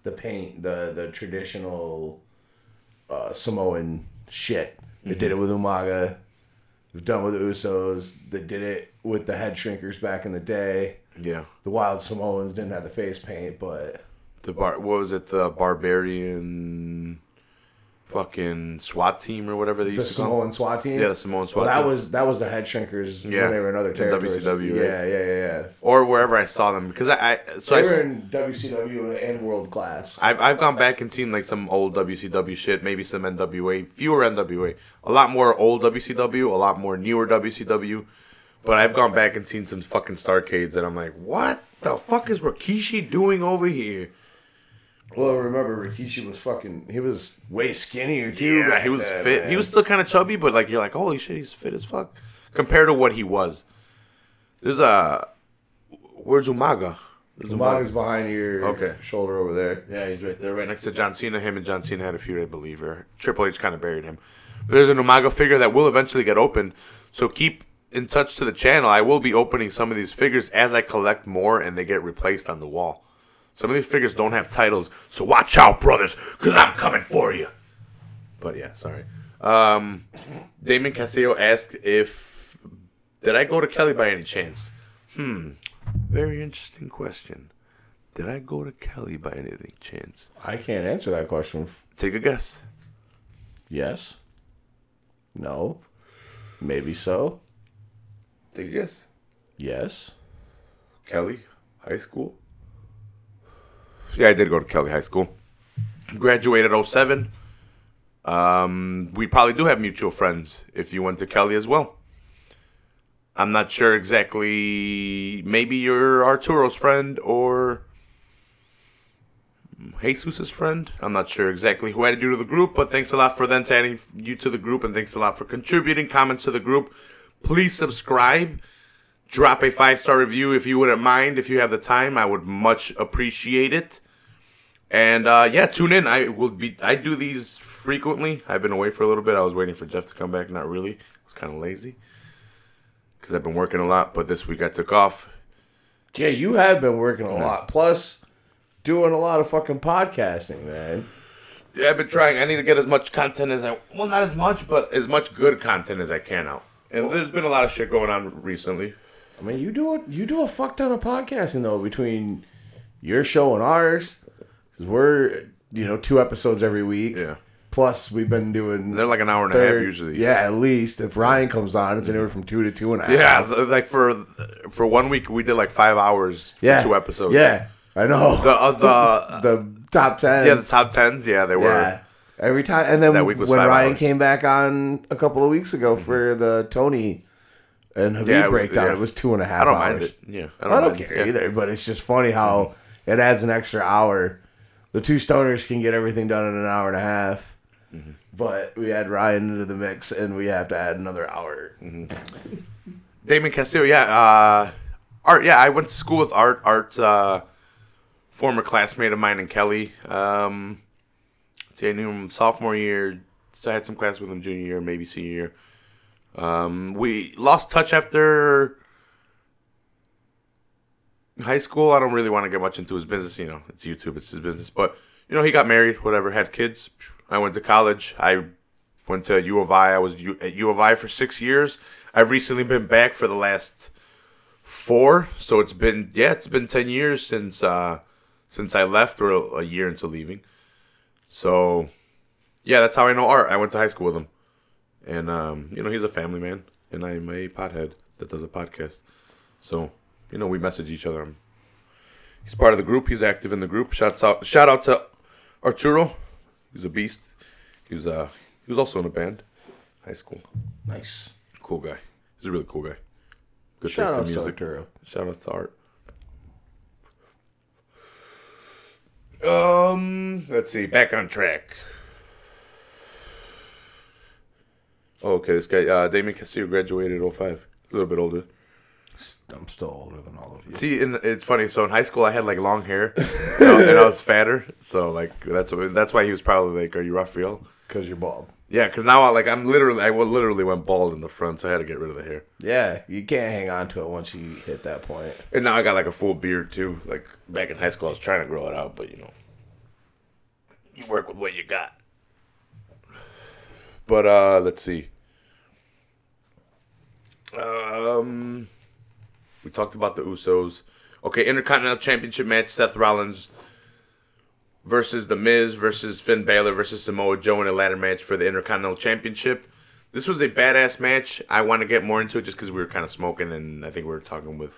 the traditional Samoan shit. They did it with Umaga. They've done with the Usos. They did it with the head shrinkers back in the day. Yeah. The Wild Samoans didn't have the face paint, but what was it? The Barbarian fucking SWAT team or whatever they used to call Samoan SWAT team. Yeah, the Samoan SWAT team. That was the head shrinkers when they were in other territories. WCW, right? Yeah. Or wherever I saw them, because they were in WCW and World Class. I've gone back and seen like some old WCW shit, maybe some NWA, fewer NWA, a lot more old WCW, a lot more newer WCW. But I've gone back and seen some fucking Starcades that I'm like, what the fuck is Rikishi doing over here? Well, remember, Rikishi he was way skinnier too. Yeah, he was fit. Man. He was still kind of chubby, but like you're like, holy shit, he's fit as fuck. Compared to what he was. Where's Umaga? Umaga's behind your shoulder over there. Yeah, he's right there, right next to John Cena. Him and John Cena had a feud, I believe, or Triple H kind of buried him. But there's an Umaga figure that will eventually get opened, so keep in touch to the channel. I will be opening some of these figures as I collect more and they get replaced on the wall. Some of these figures don't have titles, so watch out, brothers, because I'm coming for you. But yeah, sorry. Damon Castillo asked did I go to Kelly by any chance? Very interesting question. Did I go to Kelly by any chance? I can't answer that question. Take a guess. Yes. No. Maybe so. Take a guess. Yes. Kelly High School? Yeah, I did go to Kelly High School. Graduated 07. We probably do have mutual friends if you went to Kelly as well. I'm not sure exactly. Maybe you're Arturo's friend, or Jesus' friend. I'm not sure exactly who added you to the group, but thanks a lot for them adding you to the group, and thanks a lot for contributing comments to the group. Please subscribe. Drop a 5-star review if you wouldn't mind. If you have the time, I would much appreciate it. And yeah, tune in. I do these frequently. I've been away for a little bit. I was waiting for Jeff to come back. Not really. I was kind of lazy because I've been working a lot. But this week I took off. Yeah, you have been working a lot. Plus, doing a lot of fucking podcasting, man. Yeah, I've been trying. I need to get as much content as well, not as much, but as much good content as I can out. And there's been a lot of shit going on recently. I mean, you do a fuck ton of podcasting though between your show and ours. Cause we're 2 episodes every week. Yeah. Plus, we've been doing. They're like an hour and a half usually. Yeah, at least if Ryan comes on, it's anywhere from 2 to 2.5. Yeah, like for 1 week we did like 5 hours for 2 episodes. Yeah, I know. The top 10. Yeah, the top 10s. Yeah, they were. Yeah. Every time, and then that week was when 5 Ryan hours. came back on a couple of weeks ago for the Tony and Habib breakdown, it was 2.5 hours. I don't mind it. Yeah, I don't care either, but it's just funny how it adds an extra hour. The 2 stoners can get everything done in an hour and a half, but we add Ryan into the mix, and we have to add another hour. Damon Castillo, yeah. Art, yeah, I went to school with Art. Art's former classmate of mine in Kelly. I knew him sophomore year. So I had some class with him junior year, maybe senior year. We lost touch after high school. I don't really want to get much into his business. It's YouTube. It's his business. But, he got married, whatever, had kids. I went to college. I went to U of I. I was at U of I for 6 years. I've recently been back for the last 4. So it's been 10 years since I left, or a year into leaving. So, yeah, that's how I know Art. I went to high school with him. And, he's a family man. And I'm a pothead that does a podcast. So, we message each other. He's part of the group. He's active in the group. Shout out to Arturo. He's a beast. He was also in a band. High school. Nice. Cool guy. He's a really cool guy. Good Shout taste out in music. to Arturo. Shout out to Art. Let's see. Back on track. Oh, okay, this guy, Damon Castillo, graduated in 05. A little bit older. I'm still older than all of you. See, it's funny. So in high school, I had like long hair, and I was fatter. So like that's why he was probably like, "Are you Raphael?" Because you're bald. Yeah, because now I literally went bald in the front, so I had to get rid of the hair. Yeah, you can't hang on to it once you hit that point. And now I got like a full beard too. Like back in high school, I was trying to grow it out, but you work with what you got. But let's see. We talked about the Usos. Okay, Intercontinental Championship match: Seth Rollins versus The Miz versus Finn Balor versus Samoa Joe in a ladder match for the Intercontinental Championship. This was a badass match. I want to get more into it just because we were kind of smoking, and I think we were talking with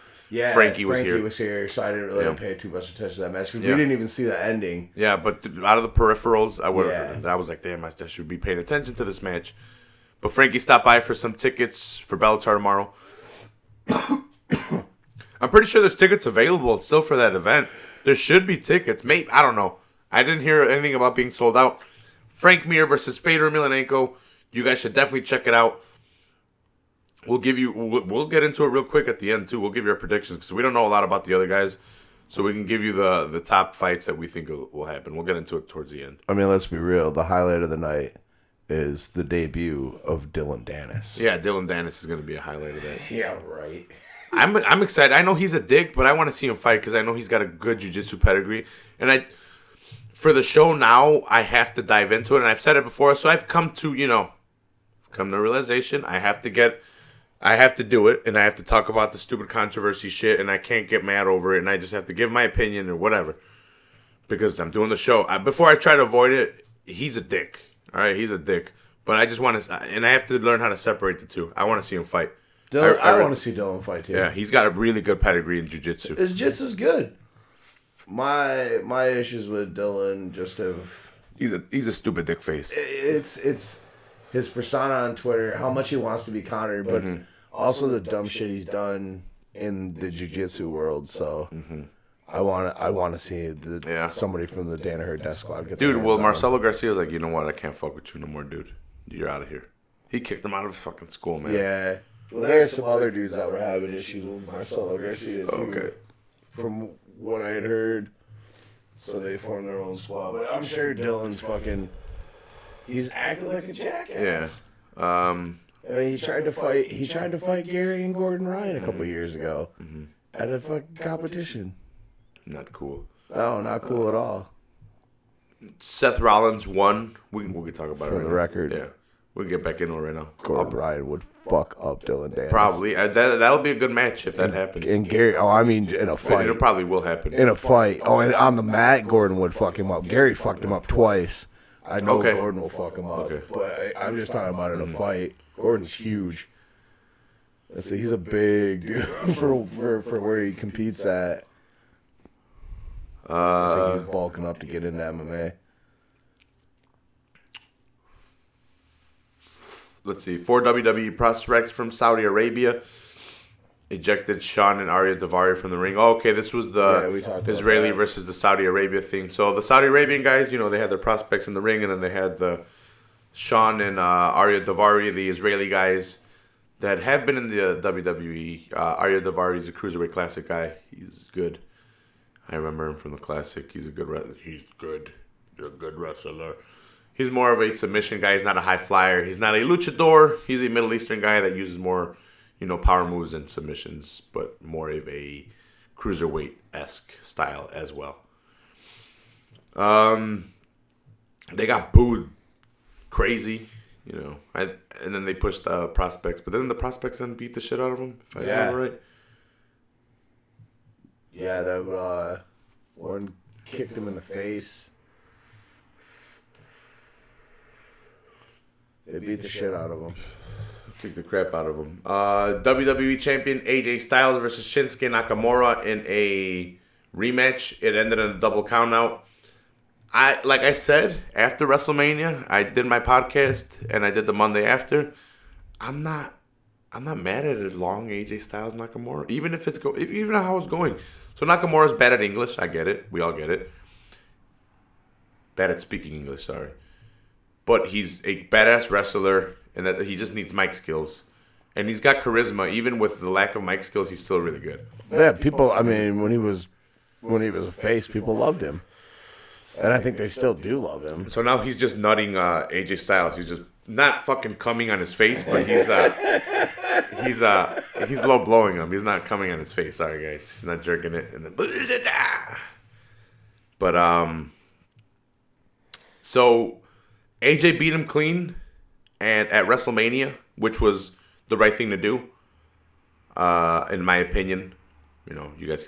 Frankie was here, so I didn't really pay too much attention to that match because we Yeah. didn't even see the ending. Yeah, but out of the peripherals, I was like, damn, I should be paying attention to this match. But Frankie stopped by for some tickets for Bellator tomorrow. I'm pretty sure there's tickets available still for that event. There should be tickets. Maybe, I don't know. I didn't hear anything about being sold out. Frank Mir versus Fedor Emelianenko. You guys should definitely check it out. We'll get into it real quick at the end too. We'll give you our predictions because we don't know a lot about the other guys, so we can give you the top fights that we think will happen. We'll get into it towards the end. I mean, let's be real. The highlight of the night is the debut of Dylan Dennis. Yeah, Dylan Dennis is going to be a highlight of that. Yeah, right. I'm excited. I know he's a dick, but I want to see him fight because I know he's got a good jiu-jitsu pedigree. And for the show now, I have to dive into it. And I've said it before, so I've come to the realization I have to do it, and I have to talk about the stupid controversy shit, and I can't get mad over it, and I just have to give my opinion or whatever because I'm doing the show. Before I try to avoid it, he's a dick. All right, he's a dick. But I just want to, and I have to learn how to separate the two. I want to see him fight. Dylan, I want to see Dylan fight too. Yeah, he's got a really good pedigree in jiu-jitsu. His jiu-jitsu's good. My issues with Dylan just have... He's a stupid dick face. It's his persona on Twitter, how much he wants to be countered, but also the dumb shit he's done in the jiu-jitsu world. So I want to see somebody from the Danaher Death Squad get dude. Well, Marcelo Garcia's like, you know what? I can't fuck with you no more, dude. You're out of here. He kicked him out of fucking school, man. Yeah. Well, there's some other dudes that were having issues with Marcelo Garcia too. Okay. From what I had heard, so they formed their own squad. But I'm sure Dylan's fucking. He's acting like a jackass. Yeah. I mean, he tried to fight Gary and Gordon Ryan a couple years ago at a fucking competition. Not cool. Oh, not cool at all. Seth Rollins won. We can talk about it For the record. Yeah. We can get back into it right now. Gordon Ryan would fuck up Dylan Danis. Probably. That'll be a good match if that happens. And Gary, in a fight. It probably will happen. In a fight. Oh, and on the mat, Gordon would fuck him up. Gary fucked him up twice. I know Gordon will fuck him up. Okay. But I'm just talking about in a fight. Gordon's huge. So he's a big dude for where he competes at. I think he's bulking up to get into MMA. Let's see. 4 WWE prospects from Saudi Arabia ejected Sean and Arya Davari from the ring. Oh, okay, this was the Israeli versus the Saudi Arabia thing. So the Saudi Arabian guys, they had their prospects in the ring, and then they had the Sean and Arya Davari, the Israeli guys that have been in the WWE. Arya Davari is a Cruiserweight Classic guy. He's good. I remember him from the Classic. He's a good wrestler. He's good. You're a good wrestler. He's more of a submission guy. He's not a high flyer. He's not a luchador. He's a Middle Eastern guy that uses more, power moves and submissions, but more of a cruiserweight-esque style as well. They got booed crazy, and then they pushed prospects, but then the prospects then beat the shit out of them, if I remember right. Yeah, that one kicked him in the face. They beat the shit out of him. Kicked the crap out of him. WWE Champion AJ Styles versus Shinsuke Nakamura in a rematch. It ended in a double countout. Like I said, after WrestleMania, I did my podcast and I did the Monday after. I'm not mad at a long AJ Styles Nakamura, even if even how it's going. So Nakamura's bad at English. I get it. We all get it. Bad at speaking English. Sorry. But he's a badass wrestler, and that he just needs mic skills. And he's got charisma. Even with the lack of mic skills, he's still really good. Yeah, people, I mean, when he was a face, people loved him. And I think they still do love him. So now he's just nutting AJ Styles. He's just not fucking coming on his face, but he's low blowing him. He's not coming on his face. Sorry, guys. He's not jerking it. And then, but, so AJ beat him clean and at WrestleMania, which was the right thing to do, in my opinion. You guys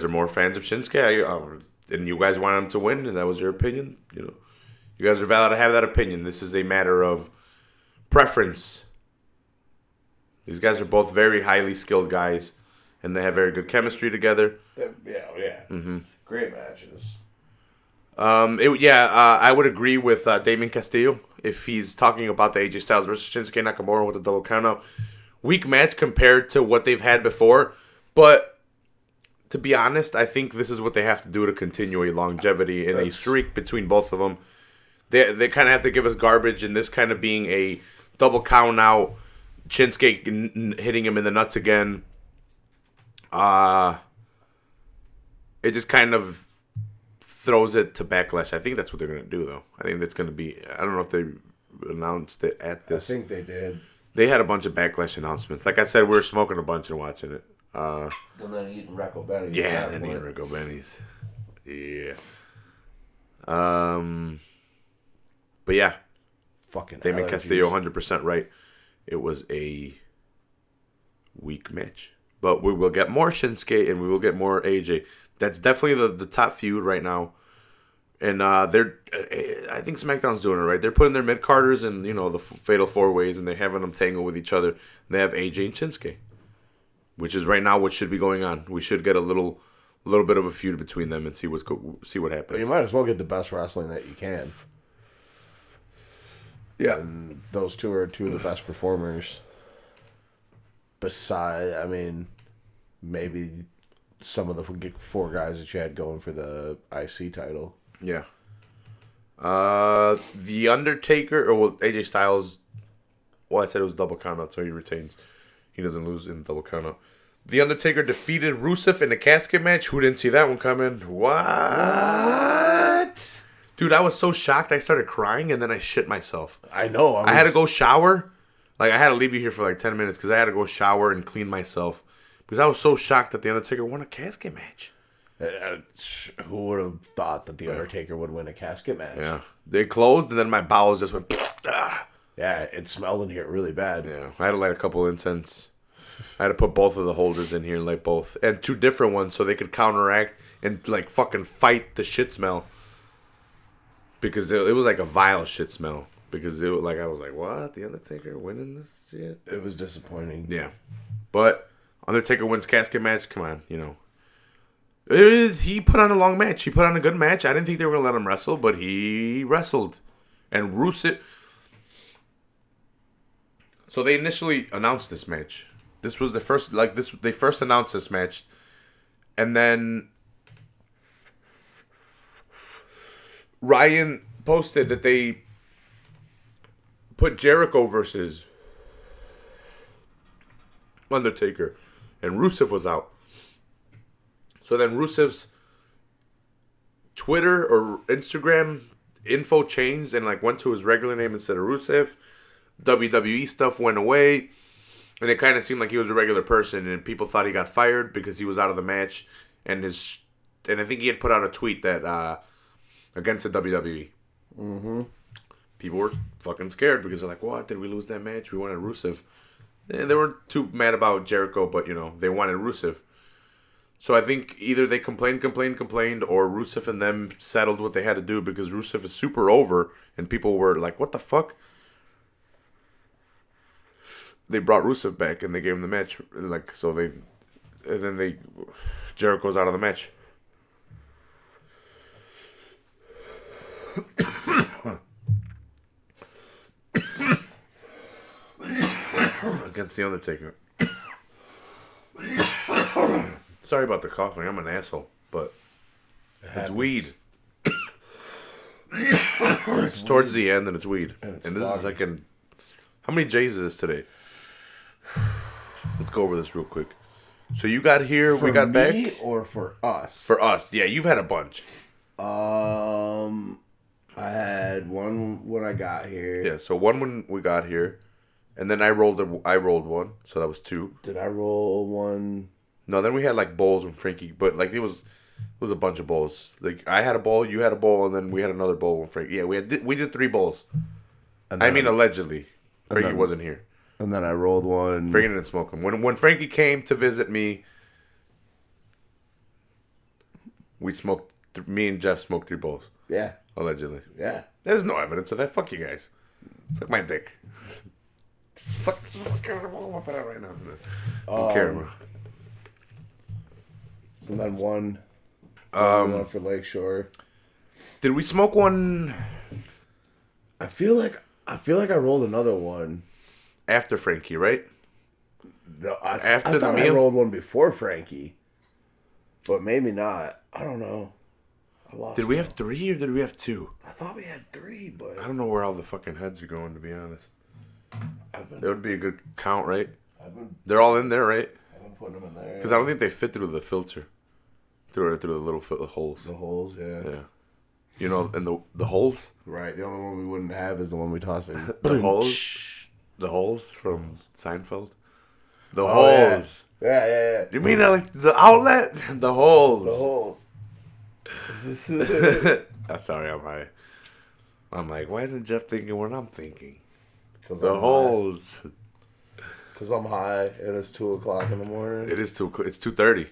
are more fans of Shinsuke, and you guys wanted him to win, and that was your opinion. You guys are valid to have that opinion. This is a matter of preference. These guys are both very highly skilled guys, and they have very good chemistry together. Yeah. Mm-hmm. Great matches. I would agree with Damien Castillo if he's talking about the AJ Styles versus Shinsuke Nakamura with the double countout. Weak match compared to what they've had before, but to be honest, I think this is what they have to do to continue a longevity and a streak between both of them. They kind of have to give us garbage, and this kind of being a double countout, Shinsuke hitting him in the nuts again. It just kind of throws it to Backlash. I think that's what they're going to do, though. I think that's going to be... I don't know if they announced it at this. I think they did. They had a bunch of Backlash announcements. Like I said, we were smoking a bunch and watching it. And then eating Recco Bennies. Yeah, then eating Recco Bennies. Yeah. But yeah. Fucking Damien Castillo, 100% right. It was a weak match. But we will get more Shinsuke and we will get more AJ. That's definitely the top feud right now. And I think SmackDown's doing it right. They're putting their mid-carders in, the Fatal 4-Ways, and they're having them tangle with each other. They have AJ and Shinsuke, which is right now what should be going on. We should get a little bit of a feud between them and see what happens. But you might as well get the best wrestling that you can. Yeah. And those two are two of the best performers. Besides, maybe some of the 4 guys that you had going for the IC title. Yeah. The Undertaker, or well, AJ Styles. Well, I said it was double count out, so he retains. He doesn't lose in double count out. The Undertaker defeated Rusev in a casket match. Who didn't see that one coming? What? Dude, I was so shocked. I started crying, and then I shit myself. I know. I had to go shower. Like, I had to leave you here for like 10 minutes because I had to go shower and clean myself. Because I was so shocked that The Undertaker won a casket match. Who would have thought that The Undertaker would win a casket match? Yeah. They closed, and then my bowels just went... Ah. Yeah, it smelled in here really bad. Yeah. I had to light a couple incense. I had to put both of the holders in here and light both. And 2 different ones so they could counteract and, like, fucking fight the shit smell. Because it was like a vile shit smell. Because it was like, I was like, what? The Undertaker winning this shit? It was disappointing. Yeah. But Undertaker wins casket match. Come on, you know. He put on a long match. He put on a good match. I didn't think they were going to let him wrestle, but he wrestled. And Rusev... So they initially announced this match. This was the first, like, this. They first announced this match. And then Ryan posted that they put Jericho versus Undertaker. And Rusev was out. So then Rusev's Twitter or Instagram info changed and, like, went to his regular name instead of Rusev. WWE stuff went away. And it kind of seemed like he was a regular person, and people thought he got fired because he was out of the match. And I think he had put out a tweet that against the WWE. Mm-hmm. People were fucking scared because they're like, "What? Did we lose that match? We wanted Rusev." And they weren't too mad about Jericho, but they wanted Rusev. So I think either they complained, or Rusev and them settled what they had to do because Rusev is super over, and people were like, "What the fuck?" They brought Rusev back and they gave him the match, like Jericho's out of the match. Against the Undertaker. Sorry about the coughing. I'm an asshole, but it's weed. It's towards the end and it's weed, and this is like how many J's is this today? Let's go over this real quick. So you got here, we got back. For me or for us? For us, yeah. You've had a bunch. I had one when I got here. Yeah, so one when we got here, and then I rolled one, so that was 2. Did I roll one? No, then we had like bowls when Frankie, but like it was a bunch of bowls. Like I had a bowl, you had a bowl, and then we had another bowl when Frankie. Yeah, we did 3 bowls. I mean, allegedly, Frankie wasn't here. And then I rolled one. Frankie didn't smoke them. When Frankie came to visit me, we smoked. Me and Jeff smoked 3 bowls. Yeah. Allegedly. Yeah. There's no evidence of that. Fuck you guys. Suck my dick. Suck it out right now. On camera. So then one for Lakeshore. Did we smoke one I feel like I rolled another one. after Frankie, right? No, After I the thought meal? I rolled one before Frankie. But maybe not. I don't know. Did we have 3 or did we have 2? I thought we had 3, but I don't know where all the fucking heads are going, to be honest. That would be a good count, right? They're all in there, right? I've been putting them in there. Because I don't think they fit through the filter. Through the little holes. The holes, yeah. Yeah. You know, and the holes? Right. The only one we wouldn't have is the one we tossed in. The holes? The holes from Seinfeld? The Oh, holes. Yeah. You mean like the outlet? The holes. The holes. Sorry, I'm high. I'm like, why isn't Jeff thinking what I'm thinking? The holes. Because I'm high and it's 2 o'clock in the morning. It's 2:30.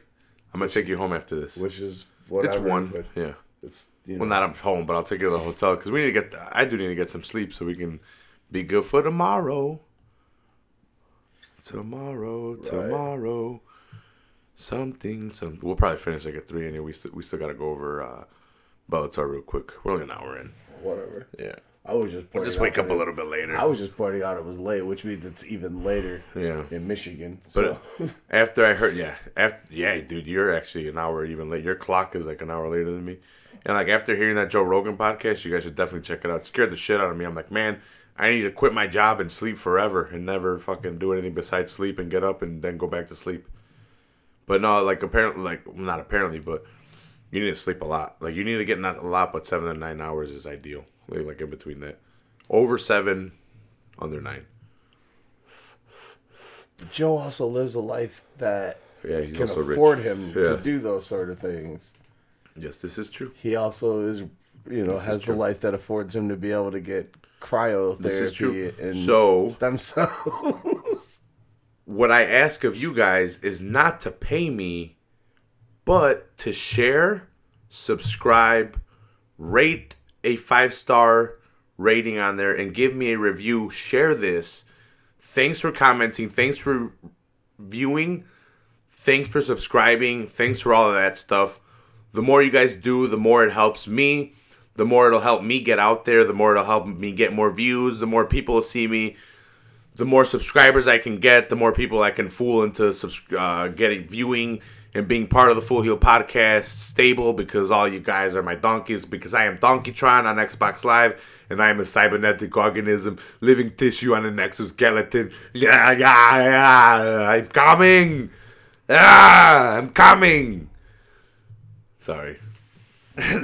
I'm gonna take you home after this. Which is whatever. It's 1. Yeah. It's Well, not I'm home, but I'll take you to the hotel because I do need to get some sleep so we can be good for tomorrow. Tomorrow. Something. We'll probably finish like at 3 anyway. We still gotta go over Bellator real quick. We're only an hour in. Whatever. Yeah. I was just Or just wake up a little bit later. I was just pointing out it was late, which means it's even later. In Michigan. But after I heard, dude, you're actually an hour even late. Your clock is like an hour later than me. And like after hearing that Joe Rogan podcast, you guys should definitely check it out. It scared the shit out of me. I'm like, man, I need to quit my job and sleep forever and never fucking do anything besides sleep and get up and then go back to sleep. But no, like apparently, like not apparently, but you need to sleep a lot. Like you need to get not a lot, but 7 to 9 hours is ideal. Like in between that, over 7, under 9. Joe also lives a life that he's can also afford rich. him to do those sort of things. Yes, this is true. He also is, has the life that affords him to be able to get cryotherapy and stem cells. What I ask of you guys is not to pay me, but to share, subscribe, rate a 5-star rating on there, and give me a review. Share this. Thanks for commenting. Thanks for viewing. Thanks for subscribing. Thanks for all of that stuff. The more you guys do, the more it helps me. The more it'll help me get out there. The more it'll help me get more views. The more people will see me. The more subscribers I can get. The more people I can fool into getting viewing and being part of the Full Heel Podcast stable, because all you guys are my donkeys, because I am Donkeytron on Xbox Live, and I am a cybernetic organism, living tissue on an exoskeleton. I'm coming! I'm coming! Sorry. I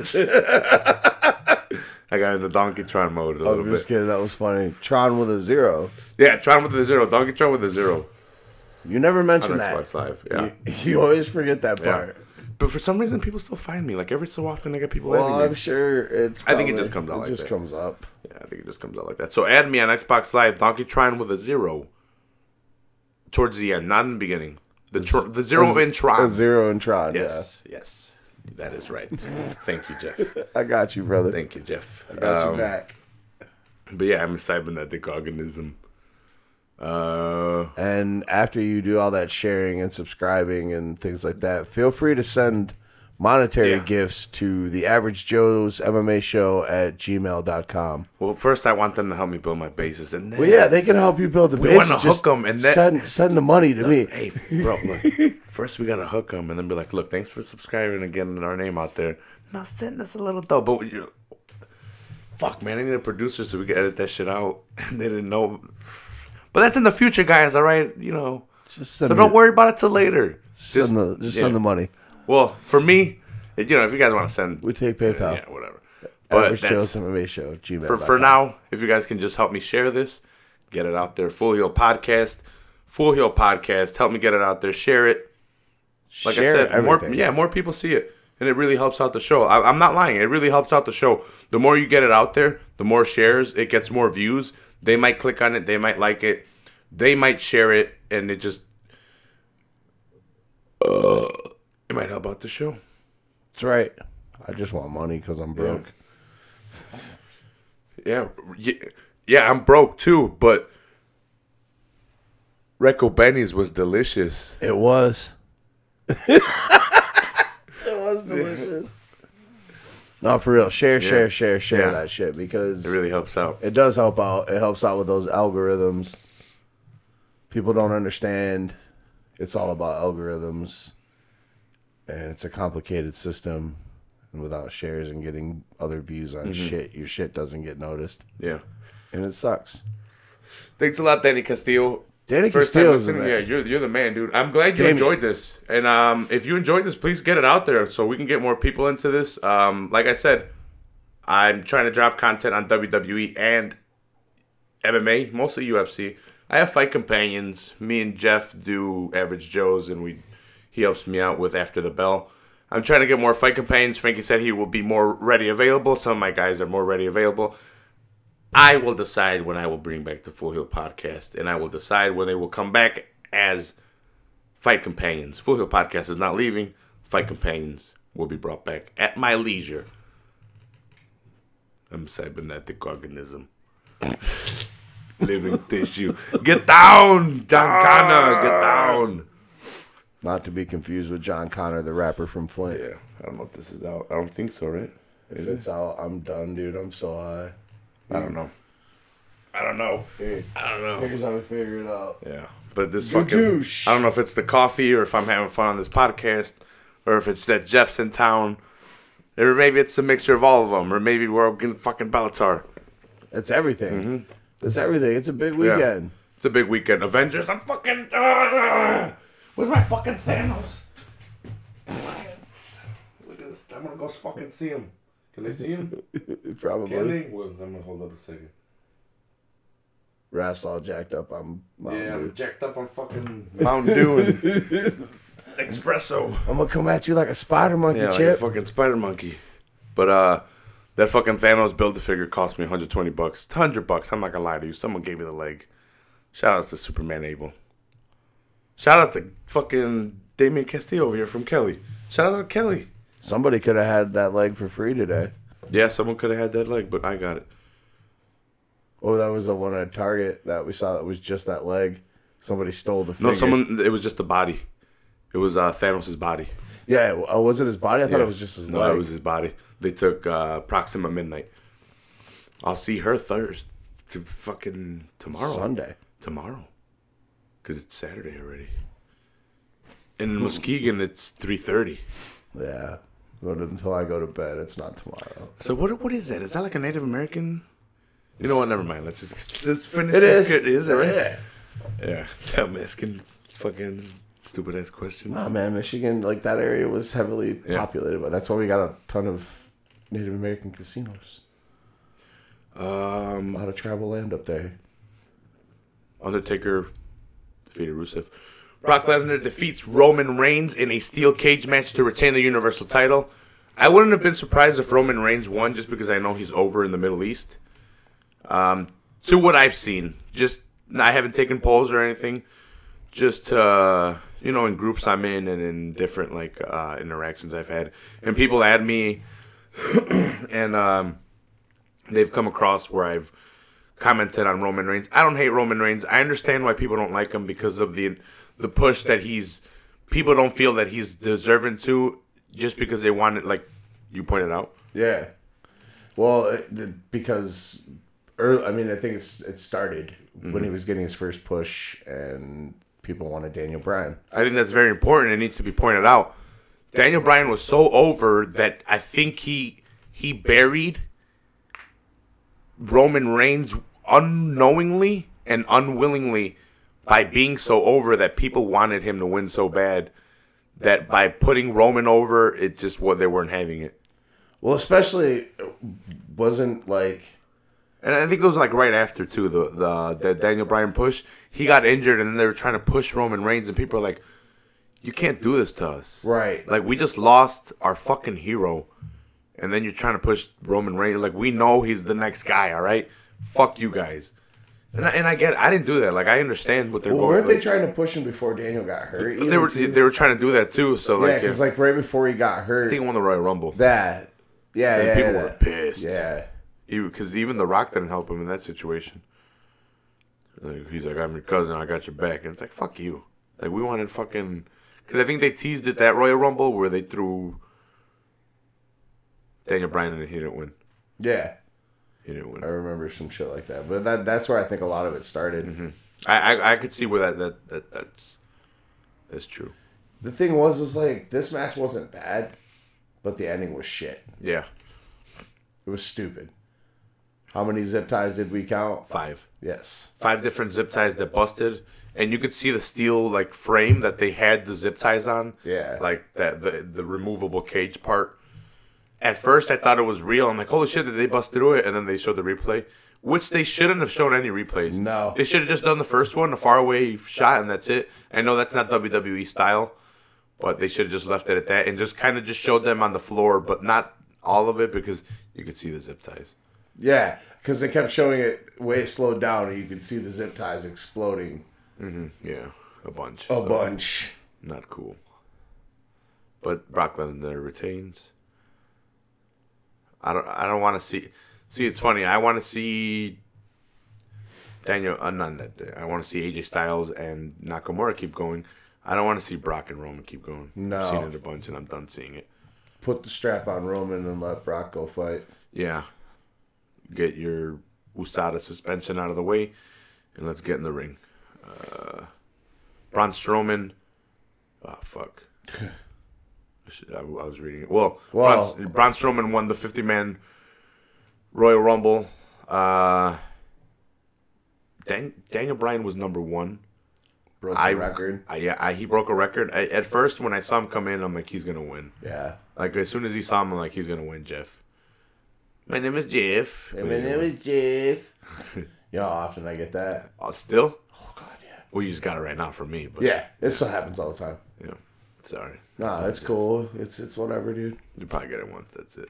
got in the Donkeytron mode a little bit. I'm just kidding, that was funny. Tron with a 0. Yeah, Tron with a 0. Donkeytron with a 0. You never mentioned that. Xbox Live, yeah. You always forget that part. Yeah. But for some reason, people still find me. Like every so often, I get people adding me. I'm sure it's. I think it just comes out like that. It just comes up. Yeah, I think it just comes out like that. So add me on Xbox Live, Donkeytron with a 0. Towards the end, not in the beginning. The 0 in Tron. A 0 in Tron. Yes, yes, that is right. Thank you, Jeff. I got you, brother. Thank you, Jeff. I got you back. But yeah, I'm a cybernetic organism. And after you do all that sharing and subscribing and things like that, feel free to send monetary gifts to the Average Joe's MMA Show at gmail.com. Well, first I want them to help me build my bases, and then they can help you build the bases. We want to hook them, and then send the money to me. Hey, bro, look, first we gotta hook them, and then be like, look, thanks for subscribing and getting our name out there. Now send us a little dough, but fuck, man, I need a producer so we can edit that shit out, and they didn't know. But that's in the future, guys. All right, so don't worry about it till later. Send the money. Well, for me, if you guys want to send, we take PayPal. Yeah, whatever. But that's MMA Show. Gmail. For now, if you guys can just help me share this, get it out there. Full Heel Podcast. Help me get it out there. Share it. Like share I said, more people see it, and it really helps out the show. I'm not lying. It really helps out the show. The more you get it out there, the more shares. It gets more views. They might click on it. They might like it. They might share it, and it just it might help out the show. That's right. I just want money because I'm broke. Yeah, I'm broke too. But Recco Benny's was delicious. It was. It was delicious. No, for real. Share that shit, because it really helps out. It does help out. It helps out with those algorithms. People don't understand. It's all about algorithms. And it's a complicated system. And without shares and getting other views on shit, your shit doesn't get noticed. Yeah. And it sucks. Thanks a lot, Danny Castillo. Danny Castillo is the man. Yeah, you're the man, dude. I'm glad you enjoyed this. And if you enjoyed this, please get it out there so we can get more people into this. Like I said, I'm trying to drop content on WWE and MMA, mostly UFC. I have fight companions. Me and Jeff do Average Joe's, and he helps me out with After the Bell. I'm trying to get more fight companions. Frankie said he will be more ready available. Some of my guys are more ready available. I will decide when I will bring back the Full Heel Podcast, and I will decide when they will come back as fight companions. Full Heel Podcast is not leaving. Fight companions will be brought back at my leisure. I'm a cybernetic organism. Living tissue. Get down, John Connor. Get down. Not to be confused with John Connor, the rapper from Flint. Yeah, I don't know if this is out. I don't think so, right? If it's out, I'm done, dude. I'm so high. I don't know. I don't know. Here's how we figure it out. Yeah. But this Good fucking... douche. I don't know if it's the coffee or if I'm having fun on this podcast or if it's that Jeff's in town. Or maybe it's a mixture of all of them. Or maybe we're getting fucking Bellator. It's everything. Mm-hmm. It's everything. It's a big weekend. Yeah. It's a big weekend. Avengers, I'm fucking... where's my fucking Thanos? Look at this. I'm gonna go fucking see him. Can they see him? Probably. Can they? Well, I'm gonna hold up a second. Raph's all jacked up on Mountain Dew. I'm jacked up on fucking Mountain Dew and espresso. I'm gonna come at you like a spider monkey, Yeah, like Chip. a fucking spider monkey. But that fucking Thanos Build-A-Figure cost me $120. $100. I'm not gonna lie to you. Someone gave me the leg. Shout out to Superman Abel. Shout out to fucking Damien Castillo over here from Kelly. Shout out to Kelly. Somebody could have had that leg for free today. Yeah, someone could have had that leg, but I got it. Oh, that was the one at Target that we saw that was just that leg. Somebody stole the figure. No, it was just the body. It was Thanos' body. Yeah, was it his body? I thought it was just his leg. No, it was his body. They took Proxima Midnight. I'll see her Thursday. Fucking tomorrow. Sunday. Tomorrow. Because it's Saturday already. And in Muskegon, it's 3:30. Yeah. But until I go to bed, it's not tomorrow. So what is that? Is that like a Native American? You know what? Never mind. Let's finish It this. is. Good. Is it right? Yeah. Yeah. I'm asking fucking stupid ass questions. Oh, man, Michigan, like that area was heavily populated, but that's why we got a ton of Native American casinos. A lot of travel land up there. Undertaker defeated Rusev. Brock Lesnar defeats Roman Reigns in a steel cage match to retain the Universal title. I wouldn't have been surprised if Roman Reigns won just because I know he's over in the Middle East. To what I've seen, I haven't taken polls or anything. Just in groups I'm in and in different interactions I've had, and people add me, and they've come across where I've commented on Roman Reigns. I don't hate Roman Reigns. I understand why people don't like him because of the push that people don't feel that he's deserving to, just because they want it, like you pointed out. Yeah. Well, because I think it started when he was getting his first push, and people wanted Daniel Bryan. I think that's very important. It needs to be pointed out. Daniel Bryan was so over that I think he buried Roman Reigns unknowingly and unwillingly by being so over that people wanted him to win so bad that by putting Roman over, it just they weren't having it. Well, especially wasn't like... And I think it was like right after too the Daniel Bryan push. He got injured, and then they were trying to push Roman Reigns, and people are like, "You can't do this to us, right? Like we just lost our fucking hero, and then you're trying to push Roman Reigns. Like we know he's the next guy, all right? Fuck you guys." And I get it. I didn't do that. Like I understand what they're going. Weren't they trying to push him before Daniel got hurt? They were trying to do that too. So like, because like right before he got hurt, I think he won the Royal Rumble. And people were pissed. Yeah. Because even The Rock didn't help him in that situation. Like, he's like, "I'm your cousin. I got your back." And it's like, fuck you. Like, we wanted fucking... Because I think they teased it that Royal Rumble where they threw Daniel Bryan and he didn't win. Yeah. He didn't win. I remember some shit like that. But that's where I think a lot of it started. Mm-hmm. I could see where that's true. The thing was like, this match wasn't bad, but the ending was shit. Yeah. It was stupid. How many zip ties did we count? 5. Yes. 5 different zip ties that busted, and you could see the steel like frame that they had the zip ties on. Yeah. Like that the removable cage part. At first, I thought it was real. I'm like, holy shit, did they bust through it? And then they showed the replay, which they shouldn't have shown any replays. No. They should have just done the first one, a faraway shot, and that's it. I know that's not WWE style, but they should have just left it at that and just kind of just showed them on the floor, but not all of it because you could see the zip ties. Yeah, because they kept showing it way slowed down, and you could see the zip ties exploding. Mm-hmm. Yeah, a bunch. A bunch. Not cool. But Brock Lesnar retains. I don't want to see. See, it's funny. I want to see Daniel. Not that. I want to see AJ Styles and Nakamura keep going. I don't want to see Brock and Roman keep going. No. I've seen it a bunch, and I'm done seeing it. Put the strap on Roman and let Brock go fight. Yeah. Get your USADA suspension out of the way, and let's get in the ring. Braun Strowman. Oh, fuck. I was reading it. Well, Braun Strowman won the 50-man Royal Rumble. Daniel Bryan was number 1. Broke the record. He broke a record. At first, when I saw him come in, I'm like, he's going to win. Yeah. Like, as soon as he saw him, I'm like, he's going to win, Jeff. My name is Jeff. My name is Jeff. You know how often I get that? Still? Oh, God, yeah. Well, you just got it right now from me. But yeah, it still happens all the time. Yeah. Sorry. Nah, it's cool. It's whatever, dude. You probably get it once. That's it.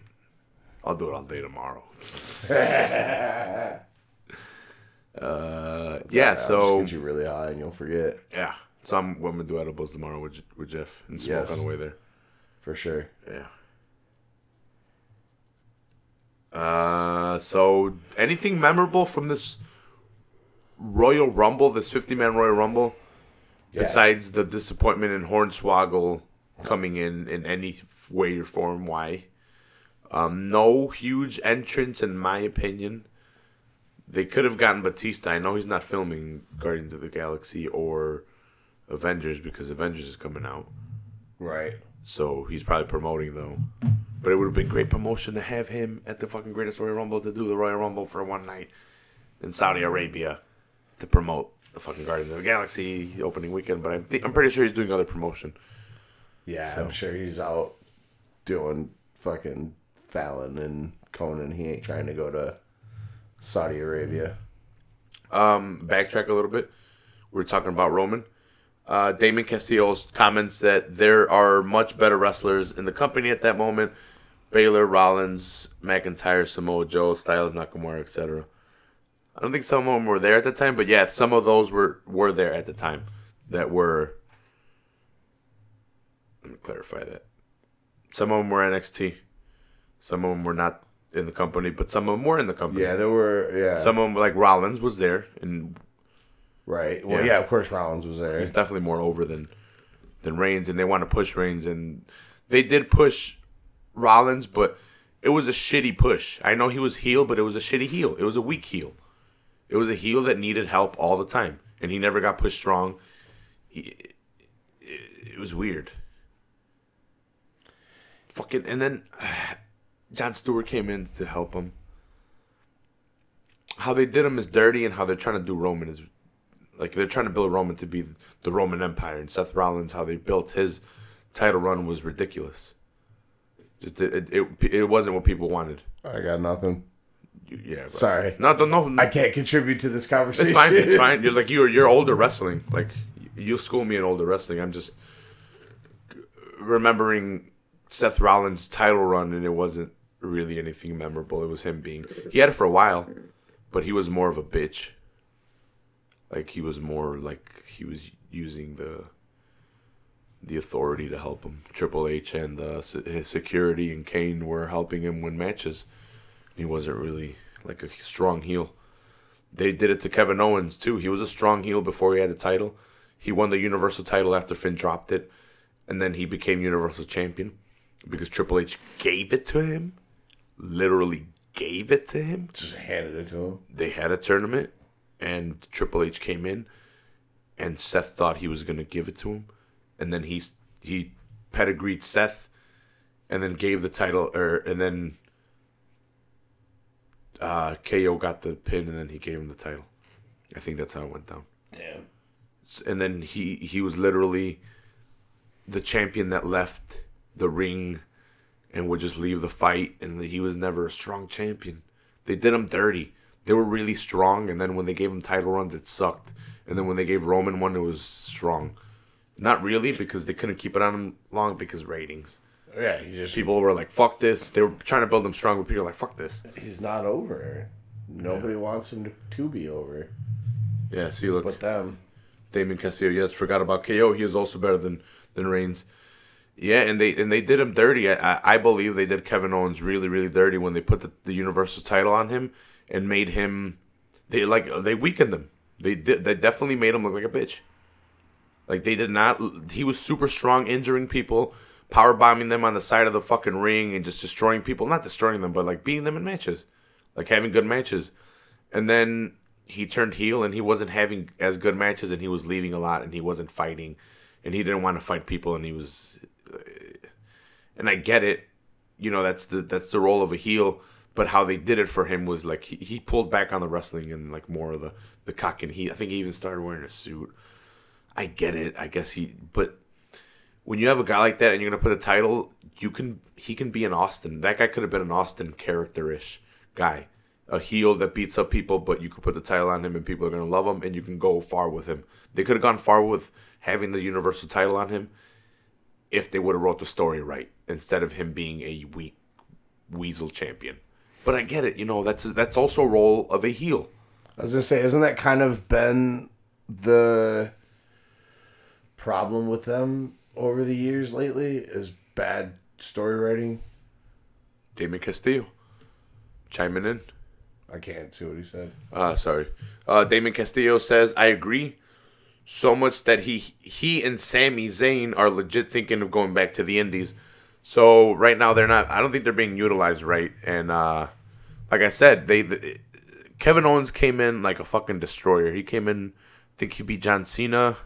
I'll do it all day tomorrow. Yeah, so get you really high and you'll forget. Yeah, so I'm gonna do edibles tomorrow with Jeff and smoke on the way there. For sure. Yeah. So anything memorable from this Royal Rumble, this 50-man Royal Rumble, besides the disappointment in Hornswoggle coming in any way or form? Why? No huge entrance, in my opinion. They could have gotten Batista. I know he's not filming Guardians of the Galaxy or Avengers because Avengers is coming out. Right. So he's probably promoting, though. But it would have been great promotion to have him at the fucking Greatest Royal Rumble to do the Royal Rumble for one night in Saudi Arabia to promote the fucking Guardians of the Galaxy opening weekend. But I'm pretty sure he's doing other promotion. Yeah, so. I'm sure he's out doing fucking Fallon and Conan. He ain't trying to go to Saudi Arabia. Backtrack a little bit. We were talking about Roman. Damon Castillo's comments that there are much better wrestlers in the company at that moment. Baylor, Rollins, McIntyre, Samoa Joe, Styles, Nakamura, etc. I don't think some of them were there at the time, but yeah, some of those were there at the time that were... Let me clarify that. Some of them were NXT. Some of them were not in the company, but some of them were in the company. Yeah, there were, yeah. Some of them, like Rollins, was there. And right. Well, yeah, of course Rollins was there. He's definitely more over than Reigns, and they want to push Reigns. And they did push Rollins, but it was a shitty push. I know he was heel, but it was a shitty heel. It was a weak heel. It was a heel that needed help all the time, and he never got pushed strong. It was weird. Fucking, and then... Jon Stewart came in to help him. How they did him is dirty, and how they're trying to do Roman is... Like, they're trying to build Roman to be the Roman Empire. And Seth Rollins, how they built his title run was ridiculous. Just it wasn't what people wanted. I got nothing. Yeah. Bro. Sorry. No. I can't contribute to this conversation. It's fine. It's fine. You're older wrestling. Like, you'll school me in older wrestling. I'm just remembering Seth Rollins' title run, and it wasn't really anything memorable. It was him being... He had it for a while, but he was more of a bitch. Like, he was more like he was using the authority to help him. Triple H and his security and Kane were helping him win matches. He wasn't really like a strong heel. They did it to Kevin Owens, too. He was a strong heel before he had the title. He won the Universal title after Finn dropped it, and then he became Universal Champion because Triple H gave it to him. Literally gave it to him. Just handed it to him. They had a tournament, and Triple H came in, and Seth thought he was going to give it to him. And then he pedigreed Seth, and then gave the title, and then KO got the pin, and then he gave him the title. I think that's how it went down. Damn. And then he was literally the champion that left the ring and would just leave the fight, and he was never a strong champion. They did him dirty. They were really strong, and then when they gave him title runs, it sucked. And then when they gave Roman one, it was strong. Not really, because they couldn't keep it on him long because ratings. Yeah, people were like, fuck this. They were trying to build him strong, but people were like, fuck this. He's not over. Nobody wants him to be over. Yeah, see, look. But them. Damon Castillo, yes, forgot about KO. He is also better than Reigns. Yeah, and they did him dirty. I believe they did Kevin Owens really, really dirty when they put the Universal title on him and made him... They weakened him. They definitely made him look like a bitch. Like, they did not... He was super strong, injuring people, powerbombing them on the side of the fucking ring and just destroying people. Not destroying them, but, like, beating them in matches. Like, having good matches. And then he turned heel, and he wasn't having as good matches, and he was leaving a lot, and he wasn't fighting, and he didn't want to fight people, and he was. And I get it, that's the role of a heel, but how they did it for him was like he pulled back on the wrestling and like more of the cock and heat. I think he even started wearing a suit. I get it. I guess but when you have a guy like that and you're gonna put a title, he can be an Austin. That guy could have been an Austin character-ish guy. A heel that beats up people, but you could put the title on him and people are going to love him and you can go far with him. They could have gone far with having the Universal title on him if they would have wrote the story right instead of him being a weak weasel champion. But I get it. That's also a role of a heel. I was going to say, isn't that kind of been the problem with them over the years lately is bad story writing? Damon Castillo chiming in. I can't see what he said. Sorry. Damon Castillo says, I agree so much that he and Sami Zayn are legit thinking of going back to the Indies. So right now they're not. I don't think they're being utilized right. And like I said, Kevin Owens came in like a fucking destroyer. He came in, I think he beat John Cena.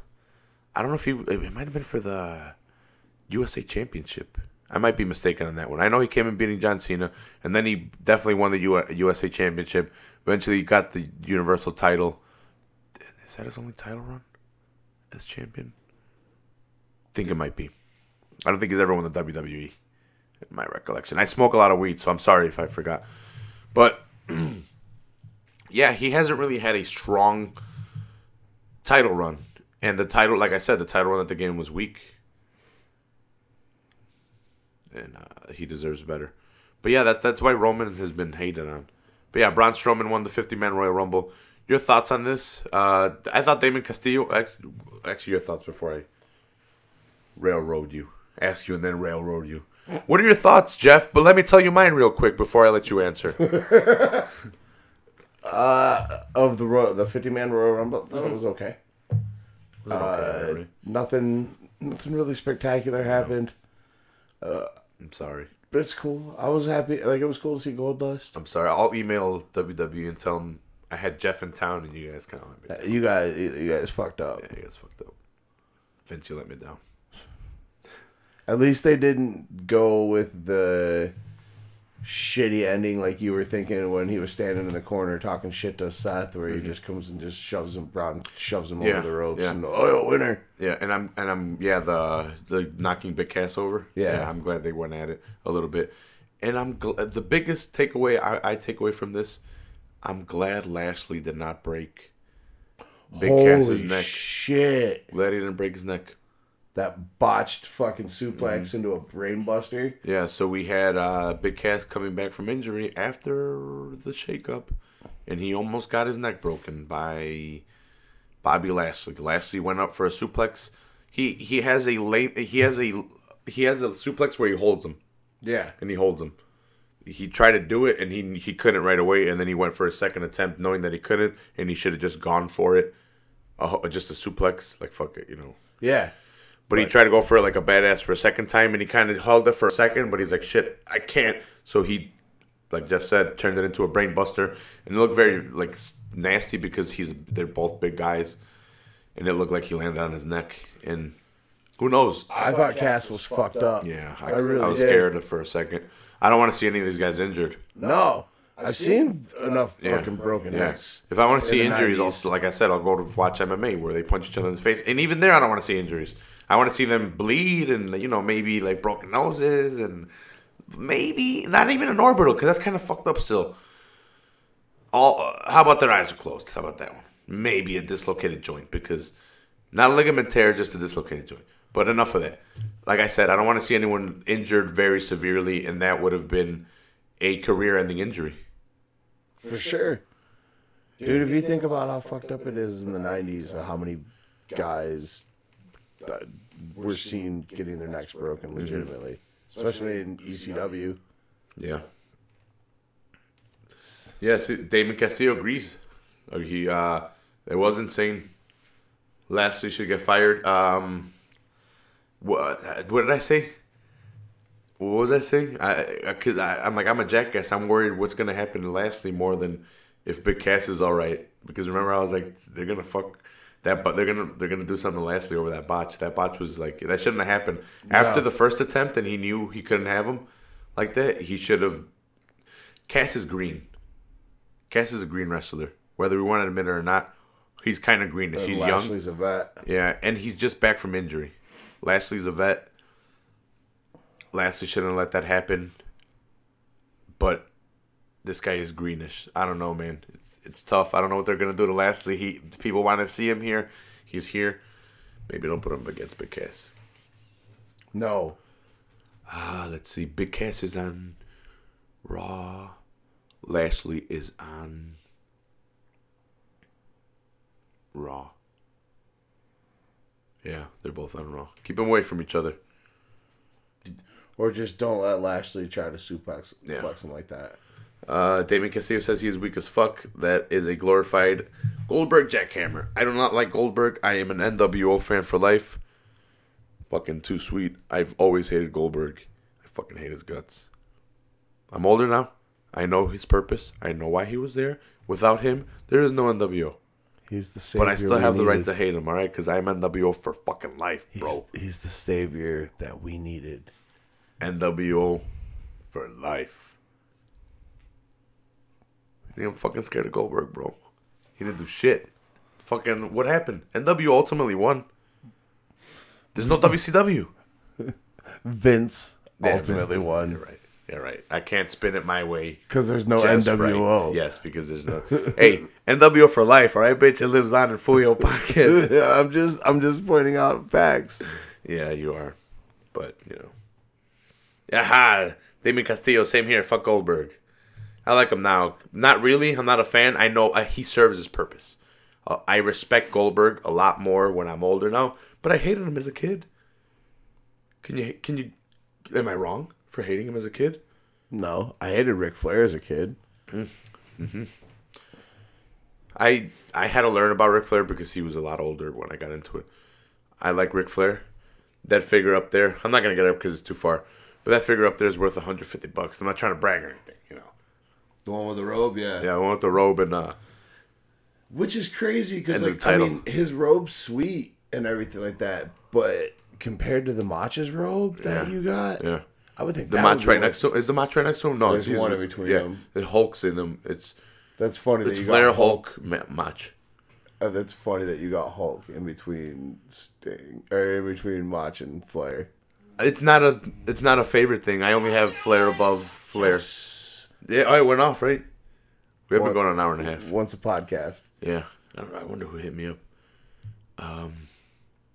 I don't know it might have been for the USA Championship. I might be mistaken on that one. I know he came in beating John Cena, and then he definitely won the USA Championship. Eventually, he got the Universal title. Is that his only title run as champion? I think it might be. I don't think he's ever won the WWE, in my recollection. I smoke a lot of weed, so I'm sorry if I forgot. But, yeah, he hasn't really had a strong title run. And the title, like I said, the title run at the game was weak. And he deserves better. But yeah, that's why Roman has been hated on. But yeah, Braun Strowman won the 50-man Royal Rumble. Your thoughts on this? I thought Damon Castillo... Actually, your thoughts before I ask you and then railroad you. What are your thoughts, Jeff? But let me tell you mine real quick before I let you answer. Of the 50-man Royal Rumble, that was okay. Nothing really spectacular happened. I'm sorry. But it's cool. I was happy. Like, it was cool to see Goldust. I'm sorry. I'll email WWE and tell them I had Jeff in town and you guys kind of let me down. You guys fucked up. Yeah, you guys fucked up. Vince, you let me down. At least they didn't go with the shitty ending like you were thinking when he was standing in the corner talking shit to Seth, where he just comes and just shoves him over the ropes and winner. Yeah, and I'm the knocking Big Cass over. Yeah, I'm glad they went at it a little bit, and the biggest takeaway I take away from this, I'm glad Lashley did not break Big Cass's neck. Shit, Glad he didn't break his neck. That botched fucking suplex into a brainbuster. Yeah, so we had Big Cass coming back from injury after the shakeup, and he almost got his neck broken by Bobby Lashley. Lashley went up for a suplex. He has a suplex where he holds him. Yeah, and he holds him. He tried to do it and he couldn't right away, and then he went for a second attempt knowing that he couldn't, and he should have just gone for it, just a suplex, like fuck it, Yeah. But he tried to go for it like a badass for a second time, and he kind of held it for a second, but he's like, shit, I can't. So he, like Jeff said, turned it into a brain buster, and it looked very like nasty because they're both big guys, and it looked like he landed on his neck, and who knows? I thought Cass was fucked up. Yeah, I was scared for a second. I don't want to see any of these guys injured. No. I've seen enough fucking broken necks. If I want to see injuries, also, like I said, I'll go to watch MMA where they punch each other in the face. And even there, I don't want to see injuries. I want to see them bleed and, maybe like broken noses and maybe not even an orbital because that's kind of fucked up still. How about their eyes are closed? How about that one? Maybe a dislocated joint because not a ligament tear, just a dislocated joint. But enough of that. Like I said, I don't want to see anyone injured very severely, and that would have been a career-ending injury. For sure. Dude, if you think about how fucked up it is in the 90s, how many guys were seen getting their necks broken legitimately, especially in ECW. Yeah. Yes, Damon Castillo agrees. It was insane. Lashley should get fired. What did I say? What was I saying? I'm a jackass. I'm worried what's going to happen to Lashley more than if Big Cass is all right. Because remember, I was like, they're gonna fuck that, but they're gonna do something to Lashley over that botch. That botch was like that shouldn't have happened. After the first attempt, and he knew he couldn't have him like that. He should have. Cass is green. Cass is a green wrestler, whether we want to admit it or not. He's kind of greenish. He's young. Lashley's a vet. Yeah, and he's just back from injury. Lashley's a vet. Lashley shouldn't have let that happen. But this guy is greenish. I don't know, man. It's tough. I don't know what they're gonna do to Lashley. People want to see him here. He's here. Maybe don't put him against Big Cass. No. Let's see. Big Cass is on Raw. Lashley is on Raw. Yeah, they're both on Raw. Keep them away from each other. Or just don't let Lashley try to suplex him like that. Damien Castillo says he is weak as fuck. That is a glorified Goldberg jackhammer. I do not like Goldberg. I am an NWO fan for life. Fucking too sweet. I've always hated Goldberg. I fucking hate his guts. I'm older now. I know his purpose. I know why he was there. Without him, there is no NWO. He's the savior. But I still have the right to hate him, alright? Because I'm NWO for fucking life, bro. He's the savior that we needed. NWO for life. I think I'm fucking scared of Goldberg, bro. He didn't do shit. Fucking, what happened? NWO ultimately won. There's no WCW. Vince ultimately won. You're right. You're right. I can't spin it my way. Because there's no NWO. Right. Yes, because there's no. Hey, NWO for life, all right, bitch. It lives on in Fuyo podcast. Yeah, I'm just pointing out facts. Yeah, you are. But, you know. Aha! Damien Castillo, same here. Fuck Goldberg. I like him now. Not really. I'm not a fan. I know he serves his purpose. I respect Goldberg a lot more when I'm older now, but I hated him as a kid. Can you? Am I wrong for hating him as a kid? No, I hated Ric Flair as a kid. Mm-hmm. I had to learn about Ric Flair because he was a lot older when I got into it. I like Ric Flair. That figure up there, I'm not gonna get up because it's too far. But that figure up there is worth $150. I'm not trying to brag or anything, you know. The one with the robe, yeah. Yeah, the one with the robe and which is crazy because, and like, I mean, his robe's sweet and everything like that, but compared to the Match's robe that you got, yeah, I would think the Match right next to him. Is the Match right next to him? No, there's one in between them. It Hulk's in them. That's funny. It's that you Flair, got Hulk, Match. That's funny that you got Hulk in between Sting or in between Match and Flair. It's not a favorite thing. I only have Flair above Flair. Yeah, oh, it went off, right? We have been going on an hour and a half. Once a podcast. Yeah. I don't know. I wonder who hit me up.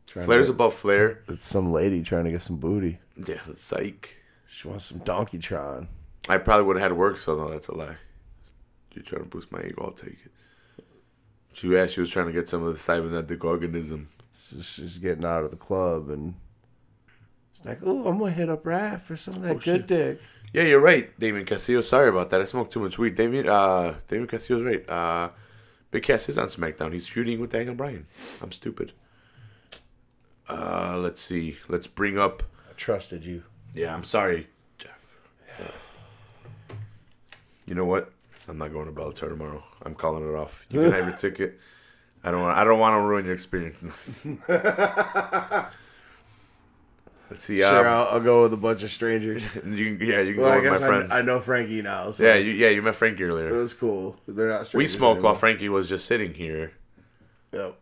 Flair's above Flair. It's some lady trying to get some booty. Yeah, psych. She wants some Donkeytron. I probably would have had work, so no, that's a lie. You're trying to boost my ego, I'll take it. She was trying to get some of the cybernetic organism. She's getting out of the club and she's like, "Oh, I'm gonna hit up Raph for some of that good dick." Yeah, you're right, Damien Castillo. Sorry about that. I smoked too much weed. Damien Castillo's right. Big Cass is on SmackDown. He's feuding with Daniel Bryan. I'm stupid. Let's see. Let's bring up. I trusted you. Yeah, I'm sorry, Jeff. Sorry. You know what? I'm not going to Bellator tomorrow. I'm calling it off. You can have your ticket. I don't want to ruin your experience. Let's see. Sure, I'll go with a bunch of strangers. You can go with my friends. I know Frankie now. So yeah, you met Frankie earlier. It was cool. They're not strangers. We smoked anymore. while Frankie was just sitting here. Yep.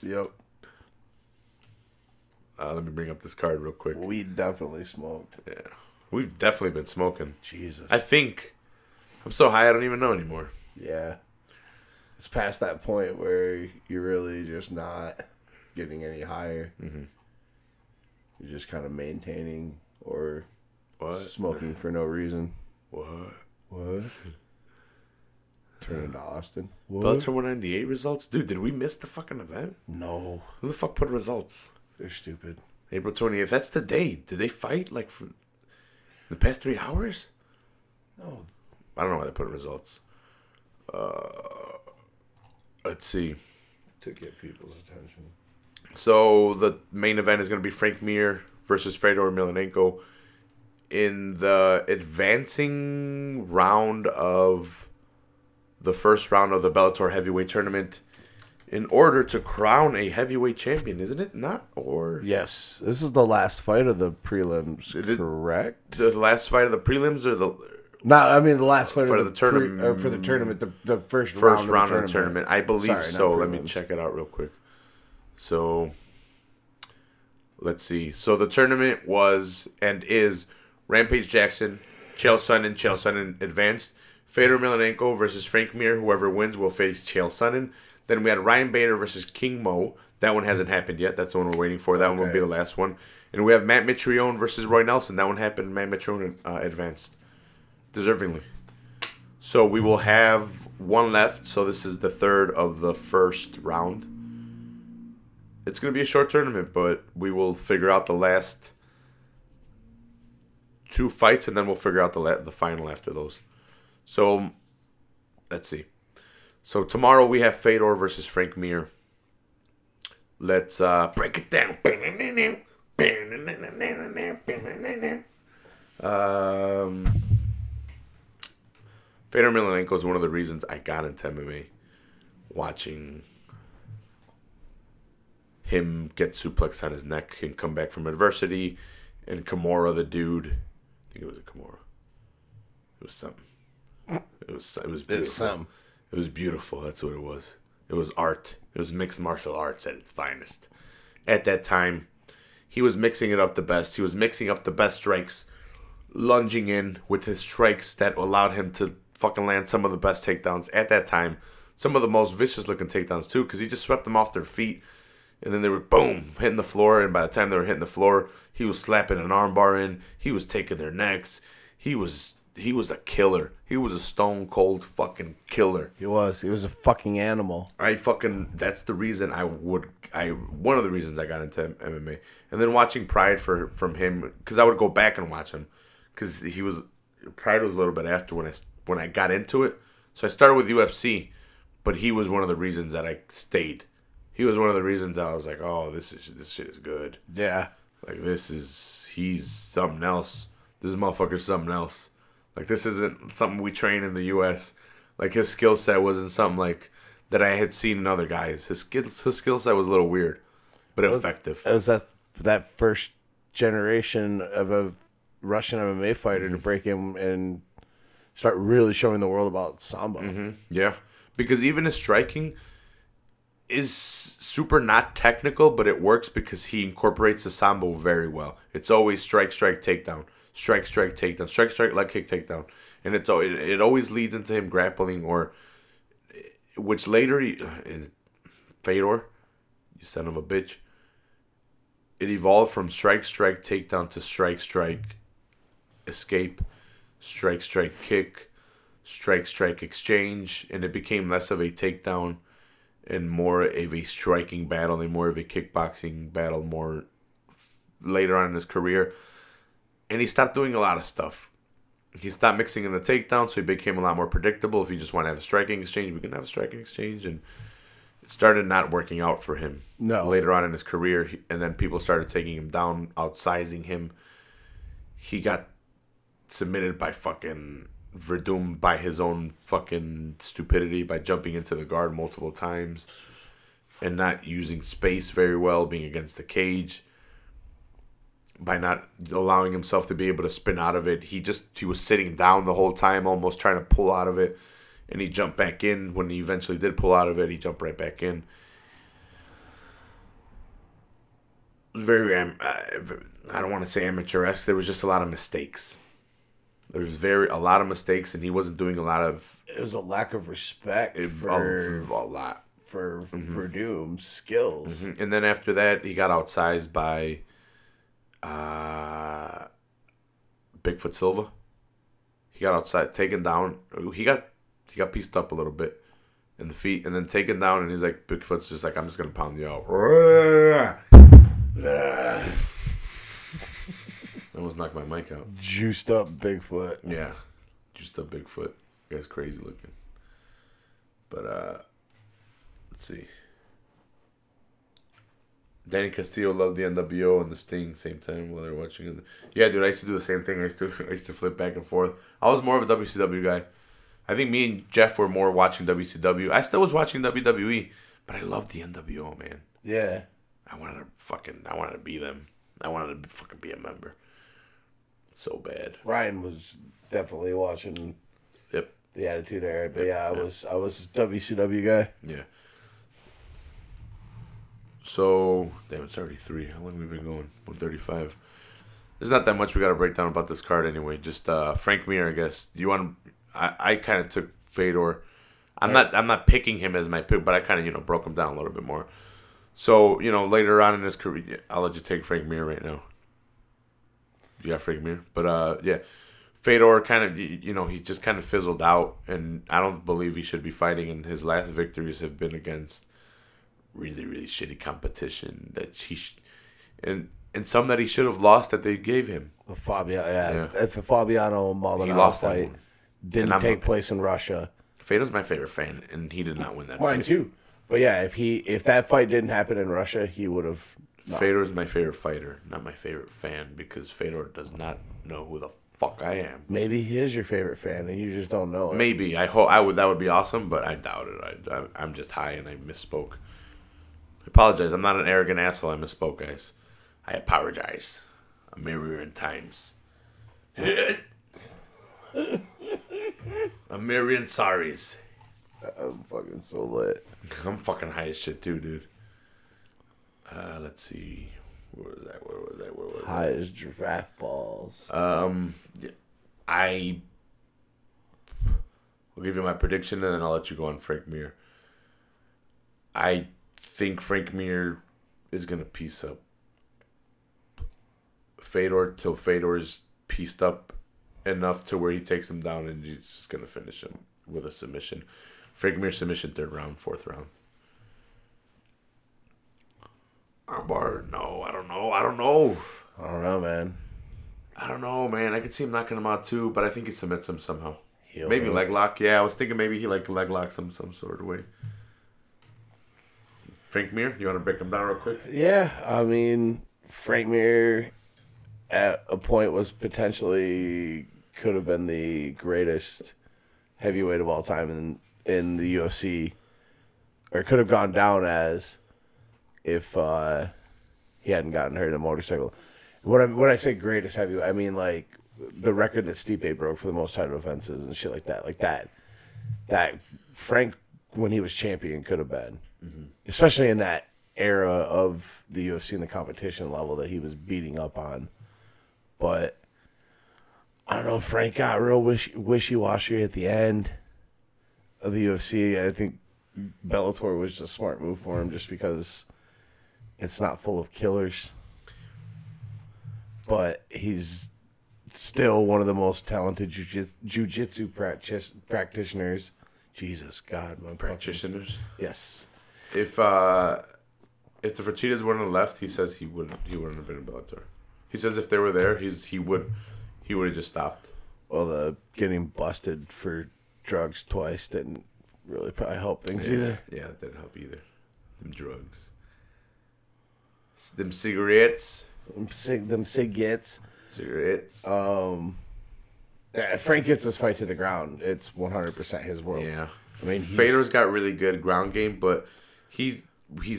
Yep. Let me bring up this card real quick. We definitely smoked. Yeah. We've definitely been smoking. Jesus. I think. I'm so high I don't even know anymore. Yeah. It's past that point where you're really just not getting any higher. Mm-hmm. You're just kind of maintaining or what? Smoking for no reason. What? Turn into Austin. What? Bellator 198 results? Dude, did we miss the fucking event? No. Who the fuck put results? They're stupid. April 28th. That's the day. Did they fight like for the past 3 hours? No. I don't know why they put results. Let's see. To get people's attention. So the main event is going to be Frank Mir versus Fedor Emelianenko in the advancing round of the first round of the Bellator heavyweight tournament in order to crown a heavyweight champion, isn't it? Not or Yes, this is the last fight of the prelims, correct? the last fight of the prelims or the the last fight for of the tournament for the tournament, the first round of of the tournament. I believe Sorry, so. not Let me prelims. check it out real quick. So let's see. So the tournament was and is Rampage Jackson, Chael Sonnen advanced. Fedor Emelianenko versus Frank Mir. Whoever wins will face Chael Sonnen. Then we had Ryan Bader versus King Mo. That one hasn't happened yet. That's the one we're waiting for. That one will be the last one. And we have Matt Mitrione versus Roy Nelson. That one happened. Matt Mitrione advanced. Deservingly. So we will have one left. So this is the third of the first round. It's going to be a short tournament, but we will figure out the last two fights, and then we'll figure out the final after those. So, let's see. So tomorrow we have Fedor versus Frank Mir. Let's break it down. Fedor Emelianenko is one of the reasons I got into MMA. Watching him get suplexed on his neck and come back from adversity, and Kimura, the dude. I think it was a Kimura. It was something. It was beautiful. It was beautiful. That's what it was. It was art. It was mixed martial arts at its finest. At that time, he was mixing it up the best. He was mixing up the best strikes, lunging in with his strikes that allowed him to fucking land some of the best takedowns at that time. Some of the most vicious looking takedowns too, because he just swept them off their feet, and then they were boom hitting the floor. And by the time they were hitting the floor, he was slapping an armbar in. He was taking their necks. He was a killer. He was a stone cold fucking killer. He was a fucking animal. That's the reason one of the reasons I got into MMA. And then watching Pride from him, because I would go back and watch him, because Pride was a little bit after when I got into it. So I started with UFC, but he was one of the reasons that I stayed. He was one of the reasons I was like, oh, this shit is good. Yeah. Like, he's something else. This motherfucker's something else. Like, this isn't something we train in the U.S. Like, his skill set wasn't something like that I had seen in other guys. His skill set was a little weird, but effective. It was that first generation of a Russian MMA fighter to break in and start really showing the world about Sambo. Mm-hmm. Yeah, because even his striking is super not technical, but it works because he incorporates the Sambo very well. It's always strike, takedown. Strike, takedown. Strike, leg kick, takedown. And it always leads into him grappling, which later, Fedor, you son of a bitch, it evolved from strike, takedown to strike, escape, strike, kick, strike, exchange, and it became less of a takedown and more of a striking battle and more of a kickboxing battle more later on in his career. And he stopped doing a lot of stuff. He stopped mixing in the takedown, so he became a lot more predictable. If you just want to have a striking exchange, we can have a striking exchange. And it started not working out for him later on in his career. And then people started taking him down, outsizing him. He got submitted by fucking Verdum by his own fucking stupidity, by jumping into the guard multiple times and not using space very well, being against the cage. By not allowing himself to be able to spin out of it. He was sitting down the whole time, almost trying to pull out of it. And he jumped back in. When he eventually did pull out of it, he jumped right back in. It was very, I don't want to say amateur-esque. There was just a lot of mistakes. There was a lot of mistakes, and he wasn't doing a lot of... It was a lack of respect for a lot. For Verdum's skills. Mm-hmm. And then after that, he got outsized by... Bigfoot Silva. He got outside, taken down. He got pieced up a little bit in the feet, and then taken down. And he's like, Bigfoot's just like, I'm just gonna pound you out. Almost knocked my mic out. Juiced up Bigfoot. Yeah, juiced up Bigfoot. Guy's crazy looking. But let's see. Danny Castillo loved the NWO and the Sting same time while they were watching it. Yeah, dude, I used to do the same thing. I used to flip back and forth. I was more of a WCW guy I think me and Jeff were more watching WCW. I still was watching WWE, but I loved the NWO, man. Yeah. I wanted to be them. I wanted to fucking be a member. So bad. Ryan was definitely watching the Attitude Era, but I was WCW guy. Yeah. So, damn, it's already 3. How long have we been going? 135. There's not that much we got to break down about this card anyway. Just Frank Mir, I guess. Do you want? I kind of took Fedor. I'm not picking him as my pick, but I kind of broke him down a little bit more. So later on in his career, I'll let you take Frank Mir right now. You got Frank Mir, but yeah, Fedor kind of he just kind of fizzled out, and I don't believe he should be fighting. And his last victories have been against really really shitty competition that and some that he should have lost that they gave him. If the Fabiano Maldonado fight didn't take place in Russia. Fedor's my favorite fan, and he did not win that Mine fight. too. But yeah, if that fight didn't happen in Russia, he would have. Fedor's my favorite fighter, not my favorite fan, because Fedor does not know who the fuck I am. Maybe he is your favorite fan, and you just don't know it. Maybe. I hope that would be awesome, but I doubt it. I'm just high, and I misspoke. I apologize. I'm not an arrogant asshole. I misspoke, guys. I apologize. A mirror in times. A million sorries. I'm fucking so lit. I'm fucking high as shit too, dude. Let's see. Where was that? High as giraffe balls. I'll give you my prediction, and then I'll let you go on Frank Mir. I think Frank Mir is gonna piece up Fedor till Fedor's pieced up enough to where he takes him down, and he's just gonna finish him with a submission. Frank Mir submission, 3rd round, 4th round. Armbar, no, I don't know, man. I don't know, man. I could see him knocking him out too, but I think he submits him somehow. Maybe leg lock. Yeah, I was thinking maybe he leg locks him some sort of way. Frank Mir, you want to break him down real quick? Yeah, I mean, Frank Mir at a point was potentially could have been the greatest heavyweight of all time in the UFC, or could have gone down as if he hadn't gotten hurt in a motorcycle. When I say greatest heavyweight, I mean like the record that Stipe broke for the most title offenses and shit like that. Like that Frank, when he was champion, could have been. Mm-hmm. Especially in that era of the UFC and the competition level that he was beating up on. But I don't know, Frank got real wishy-washy at the end of the UFC. I think Bellator was a smart move for him just because it's not full of killers. But he's still one of the most talented jiu-jitsu practitioners. Jesus, God, my practitioners. Yes. If the Fertittas wouldn't have left, he says he wouldn't have been in Bellator. He says if they were there, he would have just stopped. Well, the getting busted for drugs twice didn't really probably help things either. Yeah, that didn't help either. Them drugs. Them cigarettes. Them cigarettes. Cigarettes. Frank gets this fight to the ground. It's 100% his world. Yeah. I mean, Fedor's got really good ground game, but he's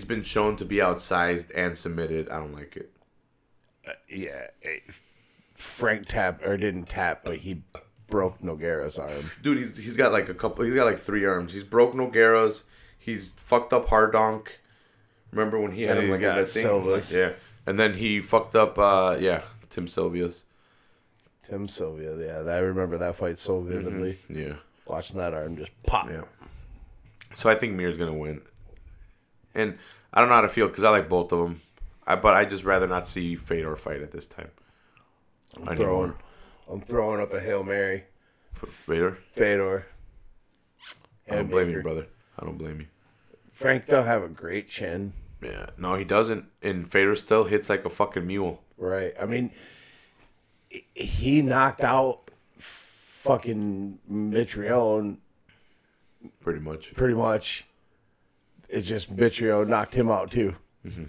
been shown to be outsized and submitted. I don't like it. Yeah. Frank didn't tap, but he broke Nogueira's arm. Dude, he's got like 3 arms. He's broke Nogueira's. He's fucked up Hardonk. Remember when he had him like that thing? Silva's. Yeah. And then he fucked up Tim Sylvia's. Tim Sylvia, yeah. I remember that fight so vividly. Mm-hmm. Yeah. Watching that arm just pop. Yeah. So I think Mir's going to win. And I don't know how to feel because I like both of them. But I just rather not see Fedor fight at this time. I'm throwing up a Hail Mary. For Fedor? Fedor. I don't blame you, brother. I don't blame you. Frank don't have a great chin. Yeah. No, he doesn't. And Fedor still hits like a fucking mule. Right. I mean, he knocked out fucking Mitrione. Pretty much. It's just Mitrione knocked him out too. Mm-hmm.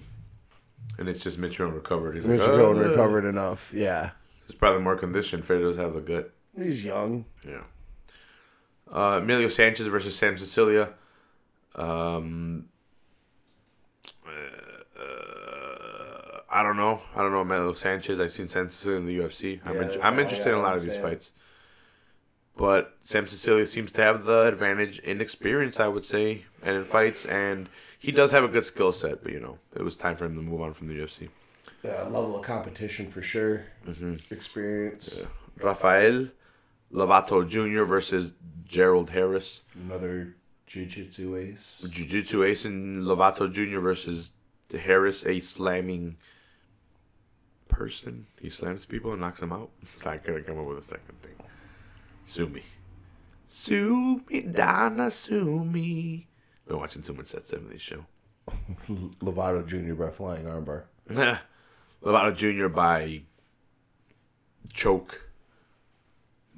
And it's just Mitrione recovered. He's Mitrione recovered enough. Yeah. He's probably more conditioned. Fedor does have the gut. He's young. Yeah. Emilio Sanchez versus Sam Sicilia. I don't know. Emilio Sanchez. I've seen Sam Sicilia in the UFC. I'm interested in a lot of these fights. But Sam Sicilia seems to have the advantage in experience, I would say, and in fights. And he does have a good skill set. But, it was time for him to move on from the UFC. Level of competition for sure. Mm-hmm. Experience. Rafael Lovato Jr. versus Gerald Harris. Another jiu-jitsu ace. Jiu-jitsu ace and Lovato Jr. versus Harris, a slamming person. He slams people and knocks them out. So I couldn't come up with a second thing. Sue me. Sue me, Donna, sue me. Been watching too much that 70s show. Lovato Jr. by flying armbar. Lovato Jr. by choke.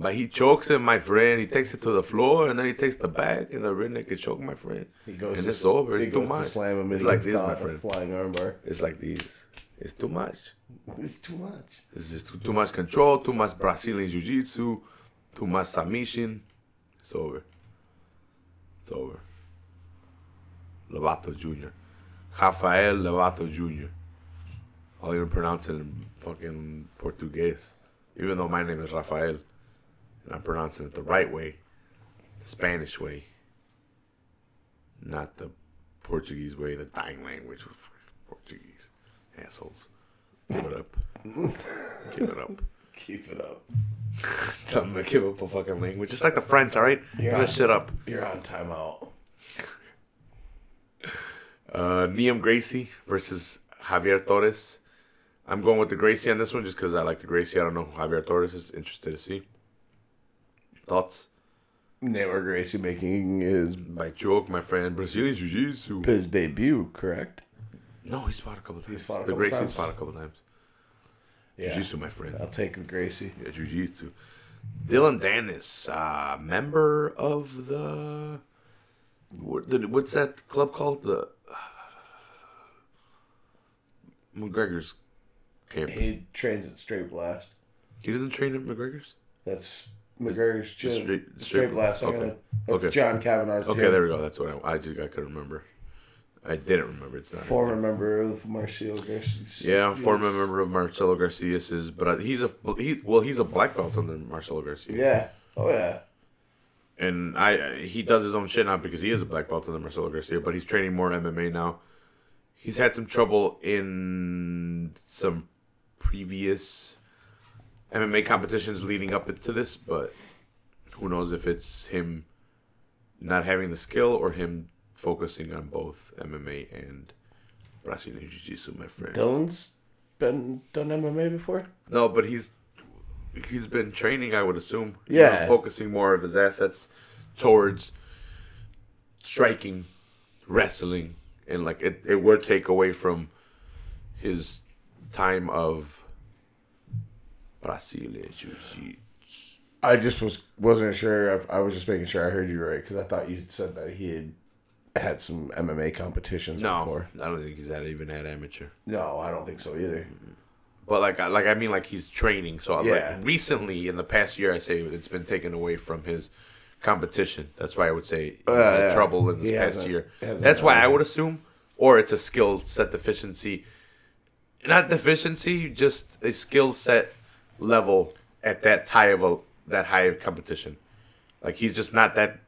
But he chokes him, my friend. He takes it to the floor, and then he takes the bag, and the redneck can choke my friend. And it's over. It's too much. Slam him it's like this, my friend. Flying armbar. It's like this. It's too much. It's too much. It's just too much control, too much Brazilian Jiu-Jitsu, too much submission. It's over. It's over. Lovato Jr. Rafael Lovato Jr. I'll even pronounce it in fucking Portuguese. Even though my name is Rafael. And I'm pronouncing it the right way. The Spanish way. Not the Portuguese way, the dying language of Portuguese. Assholes. Give it up. Give it up. Keep it up. Tell them to give up a fucking language. Just like the French, alright? Give this shit up. You're on timeout. Liam Gracie versus Javier Torres. I'm going with the Gracie on this one just because I like the Gracie. I don't know who Javier Torres is. Interested to see. Thoughts? Neymar Gracie making his... By joke, my friend. Brazilian Jiu-Jitsu. His debut, correct? No, he's fought a couple times. The Gracie's fought a couple times. Yeah. Jiu-Jitsu, my friend. I'll take the Gracie. Yeah, Jiu-Jitsu. Dylan Dennis, member of the... What's that club called? The... McGregor's camp. He trains at Straight Blast. He doesn't train at McGregor's? That's McGregor's gym. Straight Blast. Okay. That's John Kavanaugh's gym. Okay, there we go. That's what I couldn't remember. I didn't remember. It's not former member of Marcelo Garcia's. Yeah, former member of Marcelo Garcia's. But he's a black belt under Marcelo Garcia. Yeah. Oh yeah. And he does his own shit now because he is a black belt under Marcelo Garcia. But he's training more MMA now. He's had some trouble in some previous MMA competitions leading up to this, but who knows if it's him not having the skill or him focusing on both MMA and Brazilian Jiu-Jitsu, my friend. Dylan's done MMA before? No, but he's been training, I would assume. Yeah. Focusing more of his assets towards striking, wrestling, and like it would take away from his time of Brazilian Jiu-Jitsu. I just wasn't sure. I was just making sure I heard you right because I thought you said that he had some MMA competitions before. I don't think he's even had amateur. No, I don't think so either. But I mean he's training. So like recently in the past year, I say it's been taken away from his competition. That's why I would say he's had trouble in this past year. That's why I would assume, or it's a skill set deficiency. Not deficiency, just a skill set level at that high of competition. Like he's just not that.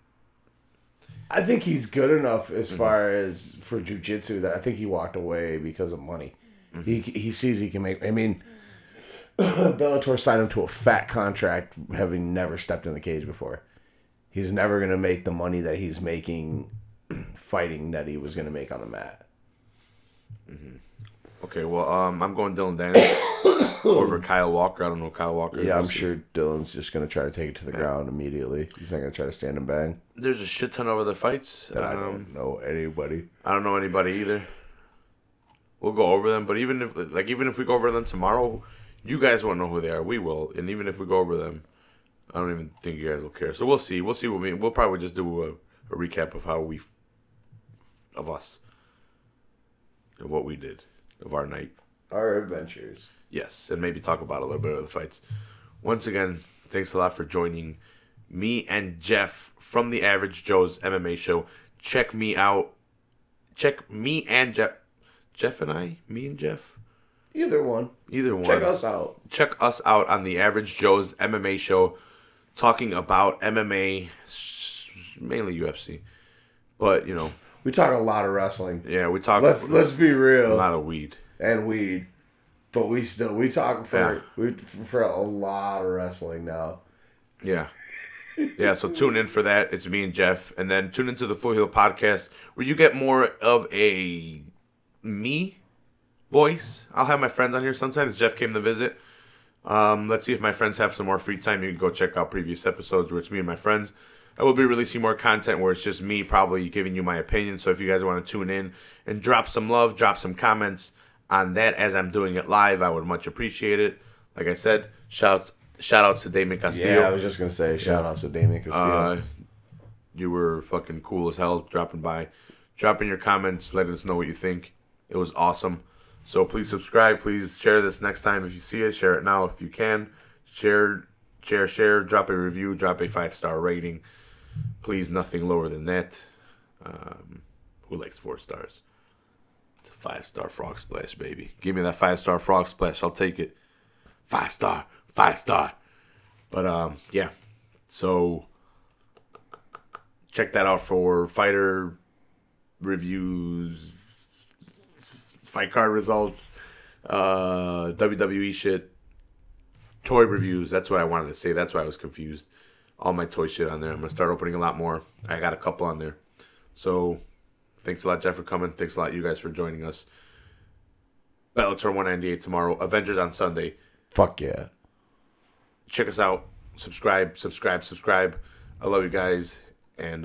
I think he's good enough as far as for jiu-jitsu that I think he walked away because of money. Mm-hmm. He sees he can make. I mean, Bellator signed him to a fat contract, having never stepped in the cage before. He's never going to make the money that he's making fighting that he was going to make on the mat. Mm-hmm. Okay, well, I'm going Dylan Dennis over Kyle Walker. I don't know who Kyle Walker is. Yeah, I'm sure Dylan's just going to try to take it to the ground immediately. He's not going to try to stand and bang. There's a shit ton of other fights. I don't know anybody. I don't know anybody either. We'll go over them, but even if we go over them tomorrow, you guys won't know who they are. We will, and even if we go over them, I don't even think you guys will care. So we'll see. We'll see what we'll probably just do a recap of of us, of what we did, of our night, our adventures. Yes, and maybe talk about a little bit of the fights. Once again, thanks a lot for joining me and Jeff from the Average Joe's MMA show. Check me out. Check me and Jeff. Jeff and I? Me and Jeff? Either one. Either one. Check us out. Check us out on the Average Joe's MMA show, talking about MMA, mainly UFC. But, you know. We talk a lot of wrestling. Yeah, we talk. Let's be real. A lot of weed. And weed. But we talk for a lot of wrestling now. Yeah. Yeah, so tune in for that. It's me and Jeff. And then tune into the Full Heel Podcast, where you get more of a me voice. I'll have my friends on here sometimes. Jeff came to visit. Let's see if my friends have some more free time. You can go check out previous episodes where it's me and my friends. I will be releasing more content where it's just me probably giving you my opinion. So if you guys want to tune in and drop some love, drop some comments on that as I'm doing it live, I would much appreciate it. Like I said, shout outs to Damien Castillo. Yeah, I was just going to say shout outs to Damien Castillo. You were fucking cool as hell dropping by. Dropping your comments, letting us know what you think. It was awesome. So please subscribe. Please share this next time if you see it. Share it now if you can. Share. Drop a review. Drop a 5-star rating. Please, nothing lower than that. Who likes 4 stars? It's a 5-star frog splash, baby. Give me that 5-star frog splash. I'll take it. 5-star. 5-star. But, yeah. So, check that out for fighter reviews, fight card results, WWE shit, toy reviews. That's what I wanted to say. That's why I was confused. All my toy shit on there. I'm going to start opening a lot more. I got a couple on there. So, thanks a lot, Jeff, for coming. Thanks a lot, you guys, for joining us. Bellator 198 tomorrow. Avengers on Sunday. Fuck yeah. Check us out. Subscribe. I love you guys. And,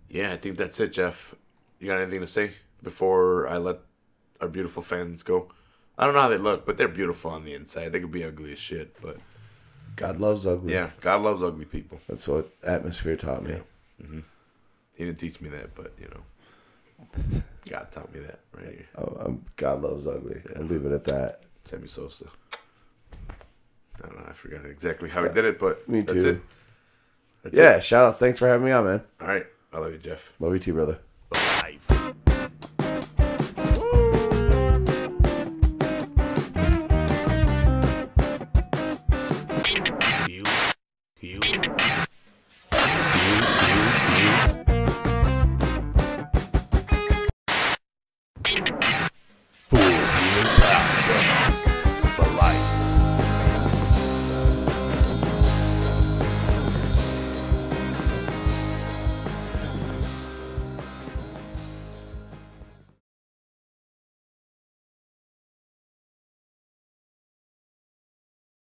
yeah, I think that's it, Jeff. You got anything to say before I let our beautiful fans go? I don't know how they look, but they're beautiful on the inside. They could be ugly as shit, but... God loves ugly. Yeah, God loves ugly people. That's what Atmosphere taught me. Yeah. Mm-hmm. He didn't teach me that, but, you know, God taught me that right here. Oh, God loves ugly. Yeah. I'll leave it at that. Sammy Sosa. I don't know. I forgot exactly how he did it, but me too. That's it. That's it. Shout out. Thanks for having me on, man. All right. I love you, Jeff. Love you too, brother.